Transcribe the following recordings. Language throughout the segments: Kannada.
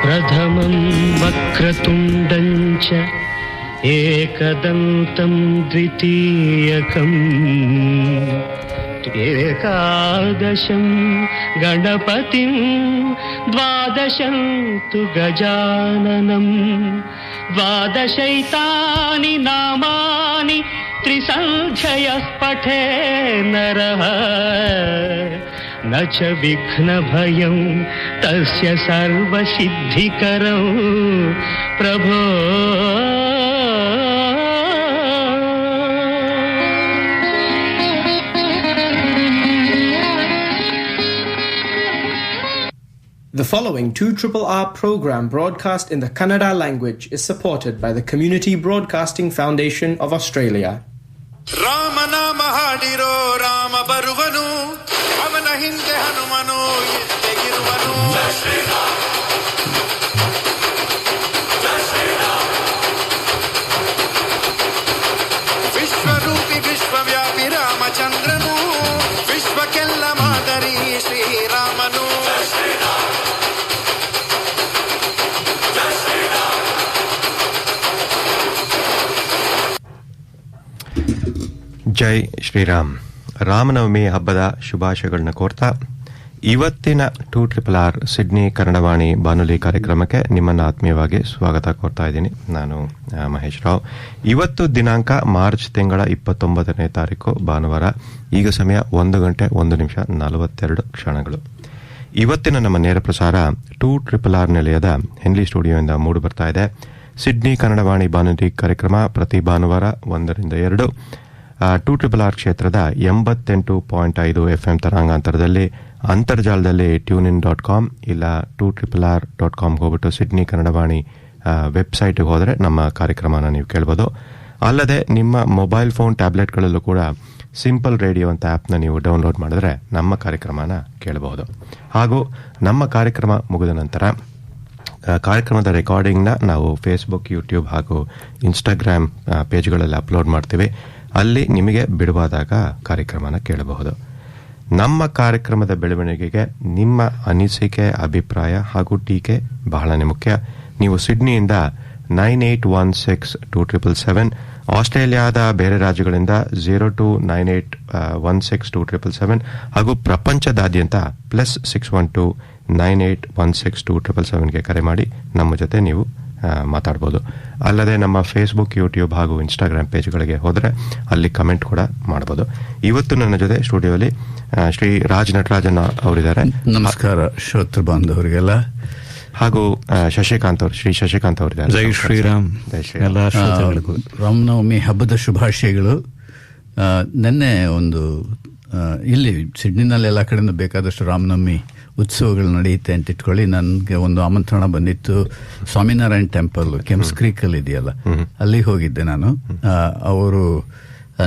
प्रथमं वक्रतुण्डं च एकदन्तं द्वितीयकम् एकादशं गणपतिं द्वादशं तु गजाननं द्वादशैतानि नामानि त्रिसन्ध्ययः पठे नरः न च विघ्नभयं तस्य सर्वसिद्धिकरं प्रभो. The following 2RRR program broadcast in the Kannada language is supported by the Community Broadcasting Foundation of Australia. ರಾಮನಾಮ ಹಾಡಿರೋ ರಾಮ ಬರುವನು, ಅವನ ಹಿಂದೆ ಹನುಮನು ಎದ್ದೆಗಿರುವನು. ವಿಶ್ವರೂಪಿ ವಿಶ್ವವ್ಯಾಪಿ ರಾಮಚಂದ್ರನು, ವಿಶ್ವಕ್ಕೆಲ್ಲ ಮಾದರಿ ಶ್ರೀರಾಮನು. ಜೈ ಶ್ರೀರಾಮ್. ರಾಮನವಮಿ ಹಬ್ಬದ ಶುಭಾಶಯಗಳನ್ನ ಕೋರ್ತಾ ಇವತ್ತಿನ 2RRR ಸಿಡ್ನಿ ಕನ್ನಡವಾಣಿ ಬಾನುಲಿ ಕಾರ್ಯಕ್ರಮಕ್ಕೆ ನಿಮ್ಮನ್ನು ಆತ್ಮೀಯವಾಗಿ ಸ್ವಾಗತ ಕೋರ್ತಾ ಇದ್ದೀನಿ. ನಾನು ಮಹೇಶ್ ರಾವ್. ಇವತ್ತು ದಿನಾಂಕ ಮಾರ್ಚ್ ತಿಂಗಳ 29ನೇ ತಾರೀಕು ಭಾನುವಾರ. ಈಗ ಸಮಯ 1:01:42. ಇವತ್ತಿನ ನಮ್ಮ ನೇರ ಪ್ರಸಾರ 2RRR ನಿಲಯದ ಹೆನ್ಲಿ ಸ್ಟುಡಿಯೋಯಿಂದ ಮೂಡಿ ಬರ್ತಾ ಇದೆ. ಸಿಡ್ನಿ ಕನ್ನಡವಾಣಿ ಬಾನುಲಿ ಕಾರ್ಯಕ್ರಮ ಪ್ರತಿ ಭಾನುವಾರ 1-2 2RRR ಕ್ಷೇತ್ರದ 88.5 FM ತರಂಗಾಂತರದಲ್ಲಿ, ಅಂತರ್ಜಾಲದಲ್ಲಿ tunein.com ಇಲ್ಲ 2RRR.com ಹೋಗ್ಬಿಟ್ಟು ಸಿಡ್ನಿ ಕನ್ನಡವಾಣಿ ವೆಬ್ಸೈಟ್ಗೆ ಹೋದರೆ ನಮ್ಮ ಕಾರ್ಯಕ್ರಮನ ನೀವು ಕೇಳ್ಬೋದು. ಅಲ್ಲದೆ ನಿಮ್ಮ ಮೊಬೈಲ್ ಫೋನ್ ಟ್ಯಾಬ್ಲೆಟ್ಗಳಲ್ಲೂ ಕೂಡ ಸಿಂಪಲ್ ರೇಡಿಯೋ ಅಂತ ಆ್ಯಪ್ನ ನೀವು ಡೌನ್ಲೋಡ್ ಮಾಡಿದ್ರೆ ನಮ್ಮ ಕಾರ್ಯಕ್ರಮನ ಕೇಳಬಹುದು. ಹಾಗೂ ನಮ್ಮ ಕಾರ್ಯಕ್ರಮ ಮುಗಿದ ನಂತರ ಕಾರ್ಯಕ್ರಮದ ರೆಕಾರ್ಡಿಂಗ್ನ ನಾವು ಫೇಸ್ಬುಕ್, ಯೂಟ್ಯೂಬ್ ಹಾಗೂ ಇನ್ಸ್ಟಾಗ್ರಾಮ್ ಪೇಜ್ಗಳಲ್ಲಿ ಅಪ್ಲೋಡ್ ಮಾಡ್ತೀವಿ. ಅಲ್ಲಿ ನಿಮಗೆ ಬಿಡುವಾದಾಗ ಕಾರ್ಯಕ್ರಮನ ಕೇಳಬಹುದು. ನಮ್ಮ ಕಾರ್ಯಕ್ರಮದ ಬೆಳವಣಿಗೆಗೆ ನಿಮ್ಮ ಅನಿಸಿಕೆ, ಅಭಿಪ್ರಾಯ ಹಾಗೂ ಟೀಕೆ ಬಹಳನೇ ಮುಖ್ಯ. ನೀವು ಸಿಡ್ನಿಯಿಂದ 9816-2777, ಆಸ್ಟ್ರೇಲಿಯಾದ ಬೇರೆ ರಾಜ್ಯಗಳಿಂದ 029816-2777 ಹಾಗೂ ಪ್ರಪಂಚದಾದ್ಯಂತ +6129816-2777ಗೆ ಕರೆ ಮಾಡಿ ನಮ್ಮ ಜೊತೆ ನೀವು ಮಾತಾಡ್ಬೋದು. ಅಲ್ಲದೆ ನಮ್ಮ ಫೇಸ್ಬುಕ್, ಯೂಟ್ಯೂಬ್ ಹಾಗೂ ಇನ್ಸ್ಟಾಗ್ರಾಮ್ ಪೇಜ್ಗಳಿಗೆ ಹೋದರೆ ಅಲ್ಲಿ ಕಮೆಂಟ್ ಕೂಡ ಮಾಡ್ಬೋದು. ಇವತ್ತು ನನ್ನ ಜೊತೆ ಸ್ಟುಡಿಯೋಲಿ ಶ್ರೀ ರಾಜ್ ನಟರಾಜನ್ ಅವರಿದ್ದಾರೆ. ನಮಸ್ಕಾರ ಶ್ರೋತೃ ಬಾಂಧವರಿಗೆಲ್ಲ. ಹಾಗೂ ಶಶಿಕಾಂತ್ ಅವರು, ಶ್ರೀ ಶಶಿಕಾಂತ್ ಅವರಿದ್ದಾರೆ. ಜೈ ಶ್ರೀರಾಮ್. ರಾಮನವಮಿ ಹಬ್ಬದ ಶುಭಾಶಯಗಳು. ನಿನ್ನೆ ಒಂದು ಇಲ್ಲಿ ಸಿಡ್ನಿನಲ್ಲಿ ಎಲ್ಲ ಕಡೆಯಿಂದ ಬೇಕಾದಷ್ಟು ರಾಮನವಮಿ ಉತ್ಸವಗಳು ನಡೆಯುತ್ತೆ ಅಂತ ಇಟ್ಕೊಳ್ಳಿ. ನನಗೆ ಒಂದು ಆಮಂತ್ರಣ ಬಂದಿತ್ತು. ಸ್ವಾಮಿನಾರಾಯಣ್ ಟೆಂಪಲ್ ಕೆಮ್ಸ್ ಕ್ರೀಕ್ ಅಲ್ಲಿ ಇದೆಯಲ್ಲ, ಅಲ್ಲಿಗೆ ಹೋಗಿದ್ದೆ ನಾನು. ಅವರು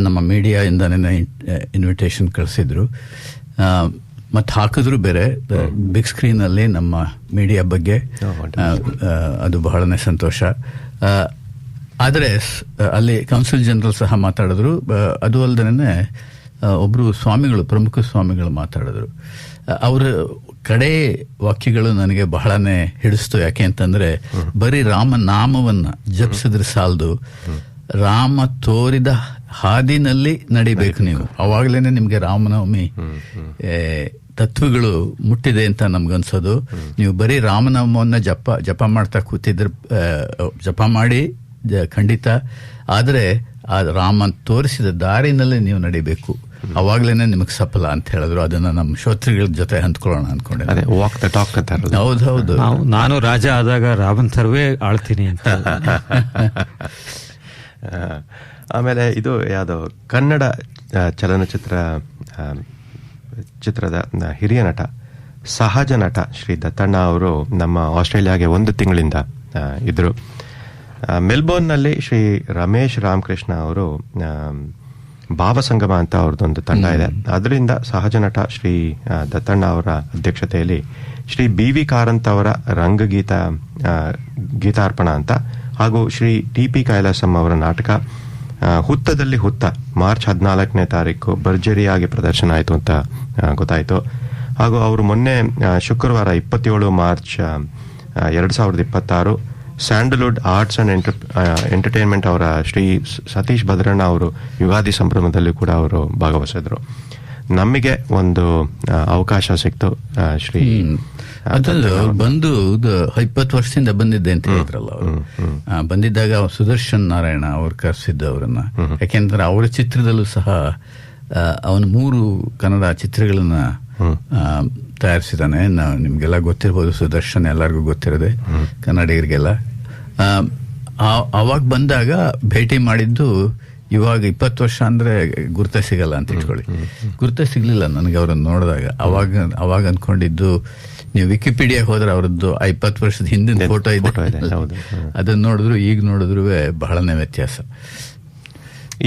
ನಮ್ಮ ಮೀಡಿಯಾದಿಂದ ಇನ್ವಿಟೇಷನ್ ಕಳಿಸಿದ್ರು ಮತ್ತು ಹಾಕಿದ್ರು ಬೇರೆ ಬಿಗ್ ಸ್ಕ್ರೀನ್ ಅಲ್ಲಿ ನಮ್ಮ ಮೀಡಿಯಾ ಬಗ್ಗೆ. ಅದು ಬಹಳನೇ ಸಂತೋಷ. ಆದರೆ ಅಲ್ಲಿ ಕೌನ್ಸಿಲ್ ಜನರಲ್ ಸಹ ಮಾತಾಡಿದ್ರು. ಅದು ಅಲ್ಲದೆ ಒಬ್ರು ಸ್ವಾಮಿಗಳು, ಪ್ರಮುಖ ಸ್ವಾಮಿಗಳು ಮಾತಾಡಿದ್ರು. ಅವರ ಕಡೆ ವಾಕ್ಯಗಳು ನನಗೆ ಬಹಳನೇ ಹಿಡಿಸ್ತು. ಯಾಕೆ ಅಂತಂದ್ರೆ ಬರೀ ರಾಮನಾಮವನ್ನ ಜಪಿಸಿದ್ರೆ ಸಾಲದು, ರಾಮ ತೋರಿದ ಹಾದಿನಲ್ಲಿ ನಡಿಬೇಕು ನೀವು. ಅವಾಗಲೇನೆ ನಿಮ್ಗೆ ರಾಮನವಮಿ ತತ್ವಗಳು ಮುಟ್ಟಿದೆ ಅಂತ ನಮ್ಗನ್ಸೋದು. ನೀವು ಬರೀ ರಾಮನಾಮವನ್ನ ಜಪ ಮಾಡ್ತಾ ಕೂತಿದ್ರೆ ಜಪ ಮಾಡಿ ಖಂಡಿತ, ಆದರೆ ಆ ರಾಮ ತೋರಿಸಿದ ದಾರಿನಲ್ಲಿ ನೀವು ನಡಿಬೇಕು, ಅವಾಗ್ಲೇನೆ ನಿಮಗೆ ಸಫಲ ಅಂತ ಹೇಳಿದ್ರು. ಅದನ್ನ ನಮ್ಮ ಶ್ರೋತೃಗಳ ಜೊತೆ ಹಂಚ್ಕೊಳ್ಳೋಣ ಅನ್ಕೊಂಡೆ. ಹೌದೌದು. ನಾನು ರಾಜ ಆದಾಗ ರಾಮನ್ ಸರ್ವೇ ಆಳ್ತೀನಿ ಅಂತ. ಆಮೇಲೆ ಇದು ಯಾವುದು ಕನ್ನಡ ಚಿತ್ರದ ಹಿರಿಯ ನಟ, ಸಹಜ ನಟ ಶ್ರೀ ದತ್ತಣ್ಣ ಅವರು ನಮ್ಮ ಆಸ್ಟ್ರೇಲಿಯಾಗೆ 1 ತಿಂಗಳಿಂದ ಇದ್ರು. ಮೆಲ್ಬೋರ್ನ್ನಲ್ಲಿ ಶ್ರೀ ರಮೇಶ್ ರಾಮಕೃಷ್ಣ ಅವರು ಭಾವಸಂಗಮ ಅಂತ ಅವ್ರದ್ದೊಂದು ತಂಡ ಇದೆ. ಅದರಿಂದ ಸಹಜ ನಟ ಶ್ರೀ ದತ್ತಣ್ಣ ಅವರ ಅಧ್ಯಕ್ಷತೆಯಲ್ಲಿ ಶ್ರೀ BV ಕಾರಂತ್ ಅವರ ಗೀತಾರ್ಪಣ ಅಂತ ಹಾಗೂ ಶ್ರೀ TP ಕೈಲಾಸಂ ಅವರ ನಾಟಕ ಹುತ್ತದಲ್ಲಿ ಹುತ್ತ ಮಾರ್ಚ್ 14ನೇ ತಾರೀಕು ಭರ್ಜರಿಯಾಗಿ ಪ್ರದರ್ಶನ ಆಯಿತು ಅಂತ ಗೊತ್ತಾಯಿತು. ಹಾಗೂ ಅವರು ಮೊನ್ನೆ ಶುಕ್ರವಾರ 27 March 2026 Sandalwood arts and entertainment ಅವರ ಶ್ರೀ ಸತೀಶ್ ಭದ್ರಣ್ಣ ಅವರು ಯುಗಾದಿ ಸಂಭ್ರಮದಲ್ಲಿ ಕೂಡ ಅವರು ಭಾಗವಹಿಸಿದ್ರು. ನಮಗೆ ಒಂದು ಅವಕಾಶ ಸಿಕ್ತು. ಶ್ರೀ ಅದಲ್ಲ ಬಂದು 20 ವರ್ಷದಿಂದ ಬಂದಿದ್ದೆ ಅಂತ ಹೇಳಿದ್ರಲ್ಲ ಅವರು. ಬಂದಿದ್ದಾಗ ಸುದರ್ಶನ್ ನಾರಾಯಣ ಅವ್ರು ಕರೆಸಿದ್ದು ಅವರನ್ನ. ಯಾಕೆಂದ್ರೆ ಅವರ ಚಿತ್ರದಲ್ಲೂ ಸಹ ಅವನು 3 ಕನ್ನಡ ಚಿತ್ರಗಳನ್ನ ತಯಾರಿಸಿದಾನೆ. ನಿಮ್ಗೆಲ್ಲ ಗೊತ್ತಿರ್ಬೋದು, ಸುದರ್ಶನ್ ಎಲ್ಲರಿಗೂ ಗೊತ್ತಿರೋದೆ, ಕನ್ನಡಿಗರಿಗೆಲ್ಲ. ಅವಾಗ ಬಂದಾಗ ಭೇಟಿ ಮಾಡಿದ್ದು. ಇವಾಗ 20 ವರ್ಷ ಅಂದ್ರೆ ಗುರ್ತ ಸಿಗಲ್ಲ ಅಂತ ಇಟ್ಕೊಳ್ಳಿ. ಗುರ್ತ ಸಿಗ್ಲಿಲ್ಲ ನನಗೆ ಅವ್ರನ್ನ ನೋಡಿದಾಗ. ಅವಾಗ ಅನ್ಕೊಂಡಿದ್ದು, ನೀವು ವಿಕಿಪೀಡಿಯಾ ಹೋದ್ರೆ ಅವ್ರದ್ದು 20 ವರ್ಷದ ಹಿಂದಿನ ಫೋಟೋ ಇದೆ, ಅದನ್ನ ನೋಡಿದ್ರು ಈಗ ನೋಡಿದ್ರು ಬಹಳನೇ ವ್ಯತ್ಯಾಸ.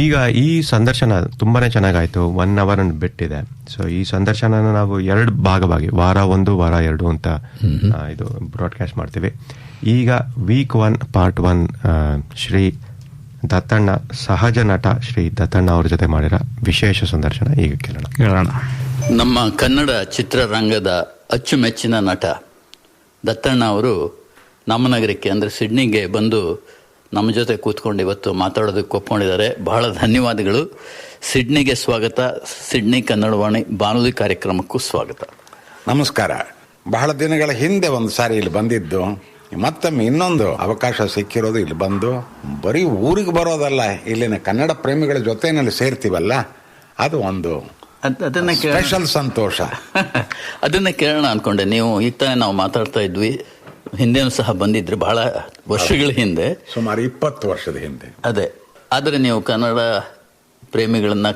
ಈಗ ಈ ಸಂದರ್ಶನ ತುಂಬಾನೇ ಚೆನ್ನಾಗಾಯ್ತು. 1 hour ಬಿಟ್ಟಿದೆ. ಸೊ ಈ ಸಂದರ್ಶನ ನಾವು 2 ಭಾಗವಾಗಿ, ವಾರ 1 ವಾರ 2 ಅಂತ ಇದು ಬ್ರಾಡ್ಕಾಸ್ಟ್ ಮಾಡ್ತೀವಿ. ಈಗ ವೀಕ್ 1 ಪಾರ್ಟ್ 1 ಶ್ರೀ ದತ್ತಣ್ಣ, ಸಹಜ ನಟ ಶ್ರೀ ದತ್ತಣ್ಣ ಅವ್ರ ಜೊತೆ ಮಾಡಿರೋ ವಿಶೇಷ ಸಂದರ್ಶನ ಈಗ ಕೇಳೋಣ. ನಮ್ಮ ಕನ್ನಡ ಚಿತ್ರರಂಗದ ಅಚ್ಚುಮೆಚ್ಚಿನ ನಟ ದತ್ತಣ್ಣ ಅವರು ನಮ್ಮ ನಗರಕ್ಕೆ ಅಂದರೆ ಸಿಡ್ನಿಗೆ ಬಂದು ನಮ್ಮ ಜೊತೆ ಕೂತ್ಕೊಂಡು ಇವತ್ತು ಮಾತಾಡೋದಕ್ಕೆ ಒಪ್ಕೊಂಡಿದ್ದಾರೆ. ಬಹಳ ಧನ್ಯವಾದಗಳು. ಸಿಡ್ನಿಗೆ ಸ್ವಾಗತ. ಸಿಡ್ನಿ ಕನ್ನಡವಾಣಿ ಬಾನುಲಿ ಕಾರ್ಯಕ್ರಮಕ್ಕೂ ಸ್ವಾಗತ. ನಮಸ್ಕಾರ. ಬಹಳ ದಿನಗಳ ಹಿಂದೆ ಒಂದು ಸಾರಿ ಇಲ್ಲಿ ಬಂದಿದ್ದು, ಮತ್ತೊಮ್ಮೆ ಇನ್ನೊಂದು ಅವಕಾಶ ಸಿಕ್ಕಿರೋದು. ಇಲ್ಲಿ ಬಂದು ಬರೀ ಊರಿಗೆ ಬರೋದಲ್ಲ, ಇಲ್ಲಿನ ಕನ್ನಡ ಪ್ರೇಮಿಗಳ ಜೊತೆನಲ್ಲಿ ಸೇರ್ತೀವಲ್ಲ, ಅದು ಒಂದು ಸ್ಪೆಷಲ್ ಸಂತೋಷ. ಅದನ್ನ ಕೇಳೋಣ ಅನ್ಕೊಂಡೆ. ನೀವು ಈಗ ತಾನೇ ನಾವು ಮಾತಾಡ್ತಾ ಇದ್ವಿ, ಹಿಂದೆನೂ ಸಹ ಬಂದಿದ್ರು, ಬಹಳ ವರ್ಷಗಳ ಹಿಂದೆ, ಸುಮಾರು 20 ವರ್ಷದ ಹಿಂದೆ. ಅದೇ. ಆದರೆ ನೀವು ಕನ್ನಡ ಪ್ರೇಮಿಗಳನ್ನ,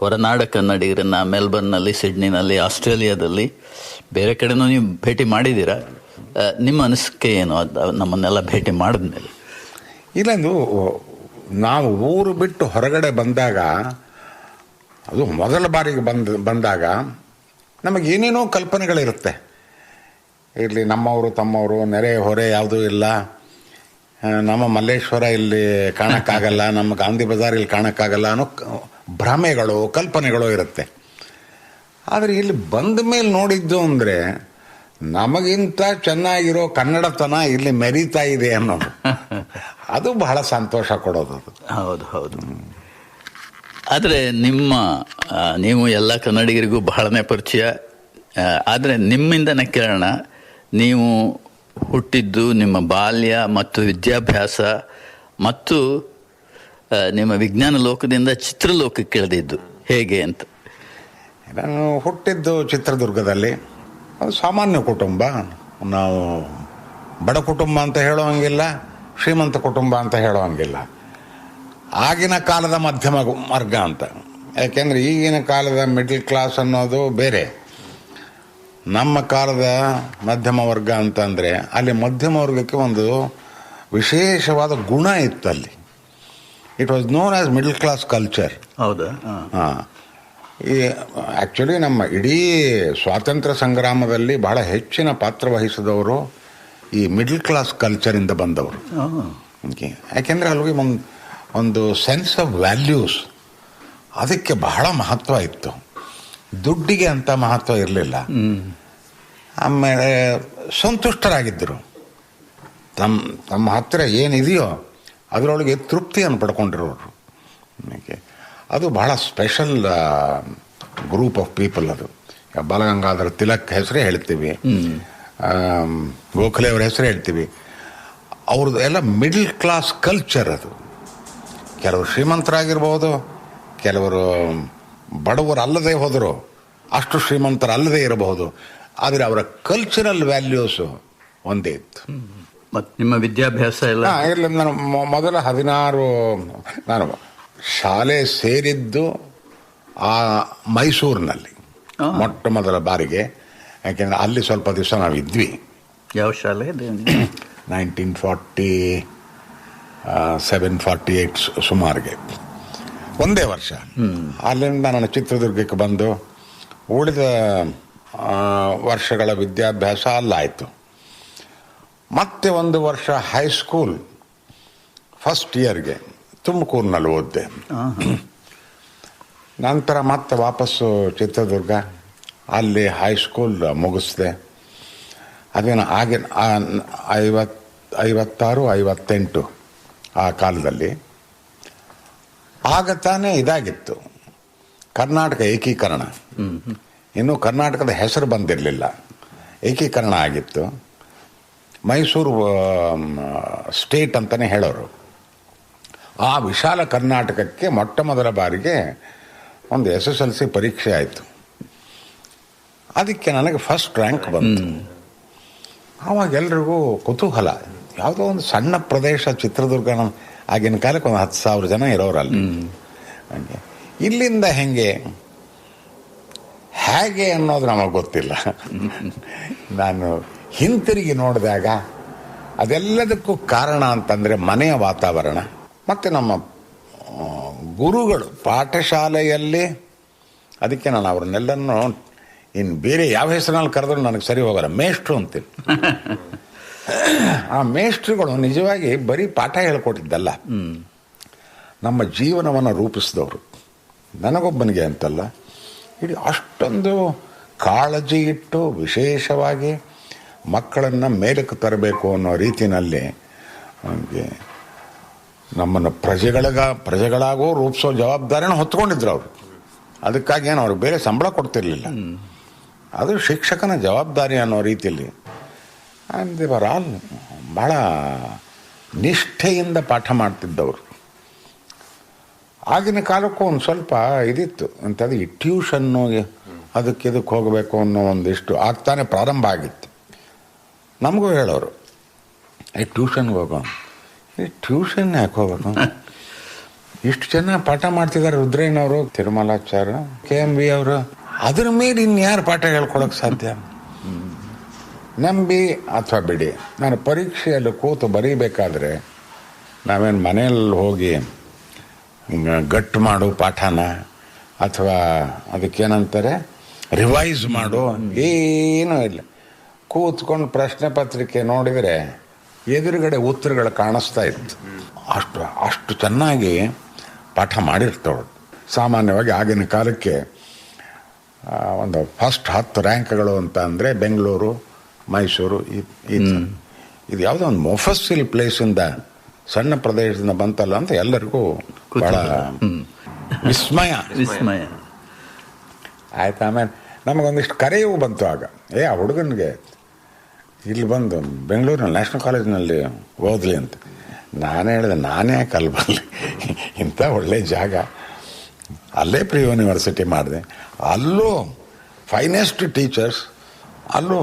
ಹೊರನಾಡ ಕನ್ನಡಿಗರನ್ನ ಮೆಲ್ಬರ್ನ್ನಲ್ಲಿ, ಸಿಡ್ನಿನಲ್ಲಿ, ಆಸ್ಟ್ರೇಲಿಯಾದಲ್ಲಿ, ಬೇರೆ ಕಡೆನೂ ನೀವು ಭೇಟಿ ಮಾಡಿದ್ದೀರಾ. ನಿಮ್ಮ ಅನಿಸಿಕೆ ಏನು ನಮ್ಮನ್ನೆಲ್ಲ ಭೇಟಿ ಮಾಡಿದ್ಮೇಲೆ? ಇಲ್ಲೊಂದು ನಾವು ಊರು ಬಿಟ್ಟು ಹೊರಗಡೆ ಬಂದಾಗ, ಅದು ಮೊದಲ ಬಾರಿಗೆ ಬಂದಾಗ ನಮಗೆ ಏನೇನೋ ಕಲ್ಪನೆಗಳಿರುತ್ತೆ. ಇಲ್ಲಿ ನಮ್ಮವರು ತಮ್ಮವರು, ನೆರೆ ಹೊರೆ ಯಾವುದೂ ಇಲ್ಲ. ನಮ್ಮ ಮಲ್ಲೇಶ್ವರ ಇಲ್ಲಿ ಕಾಣಕ್ಕಾಗಲ್ಲ, ನಮ್ಮ ಗಾಂಧಿ ಬಜಾರ್ ಇಲ್ಲಿ ಕಾಣಕ್ಕಾಗಲ್ಲ ಅನ್ನೋ ಭ್ರಮೆಗಳು, ಕಲ್ಪನೆಗಳು ಇರುತ್ತೆ. ಆದರೆ ಇಲ್ಲಿ ಬಂದ ಮೇಲೆ ನೋಡಿದ್ದು ಅಂದರೆ, ನಮಗಿಂತ ಚೆನ್ನಾಗಿರೋ ಕನ್ನಡತನ ಇಲ್ಲಿ ಮೆರೀತಾ ಇದೆ ಅನ್ನೋದು, ಅದು ಬಹಳ ಸಂತೋಷ ಕೊಡೋದು. ಹೌದು ಹೌದು. ಆದರೆ ನೀವು ಎಲ್ಲ ಕನ್ನಡಿಗರಿಗೂ ಬಹಳನೇ ಪರಿಚಯ. ಆದರೆ ನಿಮ್ಮಿಂದನೇ ಕೇಳೋಣ, ನೀವು ಹುಟ್ಟಿದ್ದು, ನಿಮ್ಮ ಬಾಲ್ಯ ಮತ್ತು ವಿದ್ಯಾಭ್ಯಾಸ ಮತ್ತು ನಿಮ್ಮ ವಿಜ್ಞಾನ ಲೋಕದಿಂದ ಚಿತ್ರಲೋಕಕ್ಕೆ ಇಳಿದಿದ್ದು ಹೇಗೆ ಅಂತ. ನಾನು ಹುಟ್ಟಿದ್ದು ಚಿತ್ರದುರ್ಗದಲ್ಲಿ. ಅದು ಸಾಮಾನ್ಯ ಕುಟುಂಬ. ನಾವು ಬಡ ಕುಟುಂಬ ಅಂತ ಹೇಳೋಂಗಿಲ್ಲ, ಶ್ರೀಮಂತ ಕುಟುಂಬ ಅಂತ ಹೇಳೋಂಗಿಲ್ಲ. ಆಗಿನ ಕಾಲದ ಮಧ್ಯಮ ವರ್ಗ ಅಂತ. ಯಾಕೆಂದರೆ ಈಗಿನ ಕಾಲದ ಮಿಡ್ಲ್ ಕ್ಲಾಸ್ ಅನ್ನೋದು ಬೇರೆ. ನಮ್ಮ ಕಾಲದ ಮಧ್ಯಮ ವರ್ಗ ಅಂತಂದರೆ, ಅಲ್ಲಿ ಮಧ್ಯಮ ವರ್ಗಕ್ಕೆ ಒಂದು ವಿಶೇಷವಾದ ಗುಣ ಇತ್ತು ಅಲ್ಲಿ. It was known as middle class culture. ಹೌದಾ? ಹಾಂ. ಈ ಆ್ಯಕ್ಚುಲಿ ನಮ್ಮ ಇಡೀ ಸ್ವಾತಂತ್ರ್ಯ ಸಂಗ್ರಾಮದಲ್ಲಿ ಬಹಳ ಹೆಚ್ಚಿನ ಪಾತ್ರ ವಹಿಸಿದವರು ಈ ಮಿಡ್ಲ್ ಕ್ಲಾಸ್ ಕಲ್ಚರಿಂದ ಬಂದವರು. ಯಾಕೆಂದರೆ ಅಲ್ಲಿಗೆ ಒಂದು ಸೆನ್ಸ್ ಆಫ್ ವ್ಯಾಲ್ಯೂಸ್, ಅದಕ್ಕೆ ಬಹಳ ಮಹತ್ವ ಇತ್ತು. ದುಡ್ಡಿಗೆ ಅಂತ ಮಹತ್ವ ಇರಲಿಲ್ಲ. ಆಮೇಲೆ ಸಂತುಷ್ಟರಾಗಿದ್ದರು. ತಮ್ಮ ಹತ್ತಿರ ಏನಿದೆಯೋ ಅದರೊಳಗೆ ತೃಪ್ತಿಯನ್ನು ಪಡ್ಕೊಂಡಿರೋರು. ಅದು ಬಹಳ ಸ್ಪೆಷಲ್ ಗ್ರೂಪ್ ಆಫ್ ಪೀಪಲ್. ಅದು ಬಾಲಗಂಗಾಧರ ತಿಲಕ್ ಹೆಸರೇ ಹೇಳ್ತೀವಿ, ಗೋಖಲೆ ಅವರ ಹೆಸರೇ ಹೇಳ್ತೀವಿ. ಅವ್ರದ್ದು ಎಲ್ಲ ಮಿಡ್ಲ್ ಕ್ಲಾಸ್ ಕಲ್ಚರ್ ಅದು. ಕೆಲವರು ಶ್ರೀಮಂತರಾಗಿರ್ಬೋದು, ಕೆಲವರು ಬಡವರು ಅಲ್ಲದೆ ಹೋದರು, ಅಷ್ಟು ಶ್ರೀಮಂತರಲ್ಲದೆ ಇರಬಹುದು. ಆದರೆ ಅವರ ಕಲ್ಚರಲ್ ವ್ಯಾಲ್ಯೂಸು ಒಂದೇ ಇತ್ತು. ಮತ್ತು ನಿಮ್ಮ ವಿದ್ಯಾಭ್ಯಾಸ ಎಲ್ಲ? ಇಲ್ಲ, ನಾನು ಮೊದಲ 16 ನಾನು ಶಾಲೆ ಸೇರಿದ್ದು ಮೈಸೂರಿನಲ್ಲಿ ಮೊಟ್ಟ ಮೊದಲ ಬಾರಿಗೆ. ಯಾಕೆಂದರೆ ಅಲ್ಲಿ ಸ್ವಲ್ಪ ದಿವಸ ನಾವು ಇದ್ವಿ. ಯಾವ ಶಾಲೆ? 1947-48 ಸುಮಾರಿಗೆ, ಒಂದೇ ವರ್ಷ. ಅಲ್ಲಿಂದ ನಾನು ಚಿತ್ರದುರ್ಗಕ್ಕೆ ಬಂದು ಉಳಿದ ವರ್ಷಗಳ ವಿದ್ಯಾಭ್ಯಾಸ ಅಲ್ಲಾಯಿತು. ಮತ್ತೆ 1 ವರ್ಷ ಹೈಸ್ಕೂಲ್ ಫಸ್ಟ್ ಇಯರ್ಗೆ ತುಮಕೂರಿನಲ್ಲಿ ಓದಿದೆ. ನಂತರ ಮತ್ತೆ ವಾಪಸ್ಸು ಚಿತ್ರದುರ್ಗ, ಅಲ್ಲಿ ಹೈಸ್ಕೂಲ್ ಮುಗಿಸ್ದೆ. ಅದೇನು ಆಗಿನ 56, 58 ಆ ಕಾಲದಲ್ಲಿ ಆಗ ತಾನೇ ಇದಾಗಿತ್ತು ಕರ್ನಾಟಕ ಏಕೀಕರಣ. ಇನ್ನೂ ಕರ್ನಾಟಕದ ಹೆಸರು ಬಂದಿರಲಿಲ್ಲ, ಏಕೀಕರಣ ಆಗಿತ್ತು. ಮೈಸೂರು ಸ್ಟೇಟ್ ಅಂತಲೇ ಹೇಳೋರು. ಆ ವಿಶಾಲ ಕರ್ನಾಟಕಕ್ಕೆ ಮೊಟ್ಟ ಮೊದಲ ಬಾರಿಗೆ ಒಂದು SSLC ಪರೀಕ್ಷೆ ಆಯಿತು. ಅದಕ್ಕೆ ನನಗೆ ಫಸ್ಟ್ ರ್ಯಾಂಕ್ ಬಂತು. ಆವಾಗ ಎಲ್ರಿಗೂ ಕುತೂಹಲ. ಯಾವುದೋ ಒಂದು ಸಣ್ಣ ಪ್ರದೇಶ ಚಿತ್ರದುರ್ಗ, ಆಗಿನ ಕಾಲಕ್ಕೆ ಒಂದು 10,000 ಜನ ಇರೋರಲ್ಲಿ. ಹಾಗೆ ಇಲ್ಲಿಂದ ಹೇಗೆ ಅನ್ನೋದು ನಮಗೆ ಗೊತ್ತಿಲ್ಲ. ನಾನು ಹಿಂತಿರುಗಿ ನೋಡಿದಾಗ ಅದೆಲ್ಲದಕ್ಕೂ ಕಾರಣ ಅಂತಂದರೆ ಮನೆಯ ವಾತಾವರಣ ಮತ್ತು ನಮ್ಮ ಗುರುಗಳು ಪಾಠಶಾಲೆಯಲ್ಲಿ. ಅದಕ್ಕೆ ನಾನು ಅವ್ರನ್ನೆಲ್ಲನೂ ಇನ್ನು ಬೇರೆ ಯಾವ ಹೆಸರಿನಲ್ಲಿ ಕರೆದ್ರು ನನಗೆ ಸರಿ ಹೋಗಲ್ಲ, ಮೇಷ್ಟ್ರು ಅಂತೀನಿ. ಆ ಮೇಷ್ಟ್ರುಗಳು ನಿಜವಾಗಿ ಬರೀ ಪಾಠ ಹೇಳ್ಕೊಟ್ಟಿದ್ದಲ್ಲ, ನಮ್ಮ ಜೀವನವನ್ನು ರೂಪಿಸಿದವರು. ನನಗೊಬ್ಬನಿಗೆ ಅಂತಲ್ಲ, ಇಡೀ ಅಷ್ಟೊಂದು ಕಾಳಜಿ ಇಟ್ಟು ವಿಶೇಷವಾಗಿ ಮಕ್ಕಳನ್ನು ಮೇಲಕ್ಕೆ ತರಬೇಕು ಅನ್ನೋ ರೀತಿಯಲ್ಲಿ ನಮ್ಮನ್ನು ಪ್ರಜೆಗಳಾಗೂ ರೂಪಿಸೋ ಜವಾಬ್ದಾರಿನ ಹೊತ್ಕೊಂಡಿದ್ರು ಅವರು. ಅದಕ್ಕಾಗಿ ಏನು ಅವ್ರಿಗೆ ಬೇರೆ ಸಂಬಳ ಕೊಡ್ತಿರ್ಲಿಲ್ಲ, ಅದು ಶಿಕ್ಷಕನ ಜವಾಬ್ದಾರಿ ಅನ್ನೋ ರೀತಿಯಲ್ಲಿ. ಆ್ಯಂಡ್ ಇವರ್ ಆಲ್ ಭಾಳ ನಿಷ್ಠೆಯಿಂದ ಪಾಠ ಮಾಡ್ತಿದ್ದವರು. ಆಗಿನ ಕಾಲಕ್ಕೂ ಒಂದು ಸ್ವಲ್ಪ ಇದಿತ್ತು ಅಂತಂದರೆ ಈ ಟ್ಯೂಷನ್ನು ಇದಕ್ಕೆ ಹೋಗಬೇಕು ಅನ್ನೋ ಒಂದಿಷ್ಟು ಆಗ್ತಾನೆ ಪ್ರಾರಂಭ ಆಗಿತ್ತು. ನಮಗೂ ಹೇಳೋರು, ಟ್ಯೂಷನ್ಗೆ ಹೋಗೋಣ. ಟ್ಯೂಷನ್ ಯಾಕೆ ಹೋಗೋಣ, ಇಷ್ಟು ಚೆನ್ನಾಗಿ ಪಾಠ ಮಾಡ್ತಿದ್ದಾರೆ ರುದ್ರಯ್ಯನವರು, ತಿರುಮಲಾಚಾರ್ಯ, KMB ಅವರು, ಅದ್ರ ಮೇಲೆ ಇನ್ಯಾರು ಪಾಠ ಹೇಳ್ಕೊಳಕ್ಕೆ ಸಾಧ್ಯ? ನಂಬಿ ಅಥವಾ ಬಿಡಿ, ನಾನು ಪರೀಕ್ಷೆಯಲ್ಲಿ ಕೂತು ಬರೀಬೇಕಾದ್ರೆ ನಾವೇನು ಮನೆಯಲ್ಲಿ ಹೋಗಿ ಗಟ್ಟು ಮಾಡು ಪಾಠನ ಅಥವಾ ಅದಕ್ಕೇನಂತಾರೆ ರಿವೈಸ್ ಮಾಡು, ಏನೂ ಇಲ್ಲ. ಕೂತ್ಕೊಂಡು ಪ್ರಶ್ನೆ ಪತ್ರಿಕೆ ನೋಡಿದರೆ ಎದುರುಗಡೆ ಉತ್ತರಗಳು ಕಾಣಿಸ್ತಾ ಇತ್ತು. ಅಷ್ಟು ಚೆನ್ನಾಗಿ ಪಾಠ ಮಾಡಿರ್ತವಳು. ಸಾಮಾನ್ಯವಾಗಿ ಆಗಿನ ಕಾಲಕ್ಕೆ ಒಂದು ಫಸ್ಟ್ 10 ರ್ಯಾಂಕ್ಗಳು ಅಂತ ಅಂದರೆ ಬೆಂಗಳೂರು, ಮೈಸೂರು, ಇದು ಯಾವುದೋ ಒಂದು ಮೊಫಸ್ಸಿಲ್ ಪ್ಲೇಸಿಂದ ಸಣ್ಣ ಪ್ರದೇಶದಿಂದ ಬಂತಲ್ಲ ಅಂತ ಎಲ್ಲರಿಗೂ ಬಹಳ ವಿಸ್ಮಯ. ಆಯ್ತು. ಆಮೇಲೆ ನಮಗೊಂದಿಷ್ಟು ಕರೆಯೂ ಬಂತು ಆಗ, ಆ ಹುಡುಗನಿಗೆ ಇಲ್ಲಿ ಬಂದು ಬೆಂಗಳೂರಿನ ನ್ಯಾಷನಲ್ ಕಾಲೇಜಿನಲ್ಲಿ ಓದಲಿ ಅಂತ. ನಾನೇ ಹೇಳಿದೆ, ನಾನೇ ಯಾಕೆ ಅಲ್ಲಿ ಬರಲಿ, ಇಂಥ ಒಳ್ಳೆಯ ಜಾಗ, ಅಲ್ಲೇ ಪ್ರಿ ಯೂನಿವರ್ಸಿಟಿ ಮಾಡಿದೆ, ಅಲ್ಲೂ ಫೈನೆಸ್ಟ್ ಟೀಚರ್ಸ್, ಅಲ್ಲೂ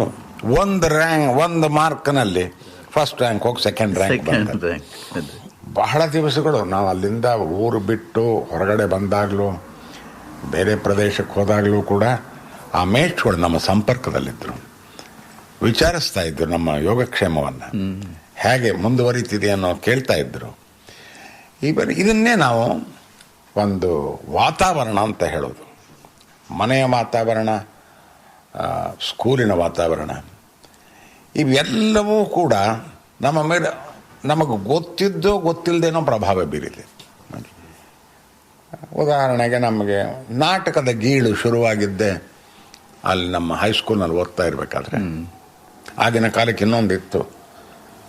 ಒಂದು ಮಾರ್ಕ್ನಲ್ಲಿ ಫಸ್ಟ್ ರ್ಯಾಂಕ್ ಹೋಗಿ ಸೆಕೆಂಡ್ ರ್ಯಾಂಕ್ ಬಂದ. ಬಹಳ ದಿವಸಗಳು ನಾವು ಅಲ್ಲಿಂದ ಊರು ಬಿಟ್ಟು ಹೊರಗಡೆ ಬಂದಾಗಲೂ ಬೇರೆ ಪ್ರದೇಶಕ್ಕೆ ಹೋದಾಗಲೂ ಕೂಡ ಆ ಮೇಷ್ಟ್ರುಗಳು ನಮ್ಮ ಸಂಪರ್ಕದಲ್ಲಿದ್ದರು, ವಿಚಾರಿಸ್ತಾ ಇದ್ರು ನಮ್ಮ ಯೋಗಕ್ಷೇಮವನ್ನು, ಹೇಗೆ ಮುಂದುವರಿತಿದೆ ಅನ್ನೋ ಕೇಳ್ತಾ ಇದ್ರು. ಇದನ್ನೇ ನಾವು ಒಂದು ವಾತಾವರಣ ಅಂತ ಹೇಳೋದು. ಮನೆಯ ವಾತಾವರಣ, ಸ್ಕೂಲಿನ ವಾತಾವರಣ, ಇವೆಲ್ಲವೂ ಕೂಡ ನಮ್ಮ ಮೇಲೆ ನಮಗೆ ಗೊತ್ತಿದ್ದೋ ಗೊತ್ತಿಲ್ಲದೇನೋ ಪ್ರಭಾವ ಬೀರಿದೆ. ಉದಾಹರಣೆಗೆ ನಮಗೆ ನಾಟಕದ ಗೀಳು ಶುರುವಾಗಿದ್ದೆ ಅಲ್ಲಿ ನಮ್ಮ ಹೈಸ್ಕೂಲ್ನಲ್ಲಿ ಓದ್ತಾ ಇರಬೇಕಾದ್ರೆ. ಆಗಿನ ಕಾಲಕ್ಕೆ ಇನ್ನೊಂದಿತ್ತು,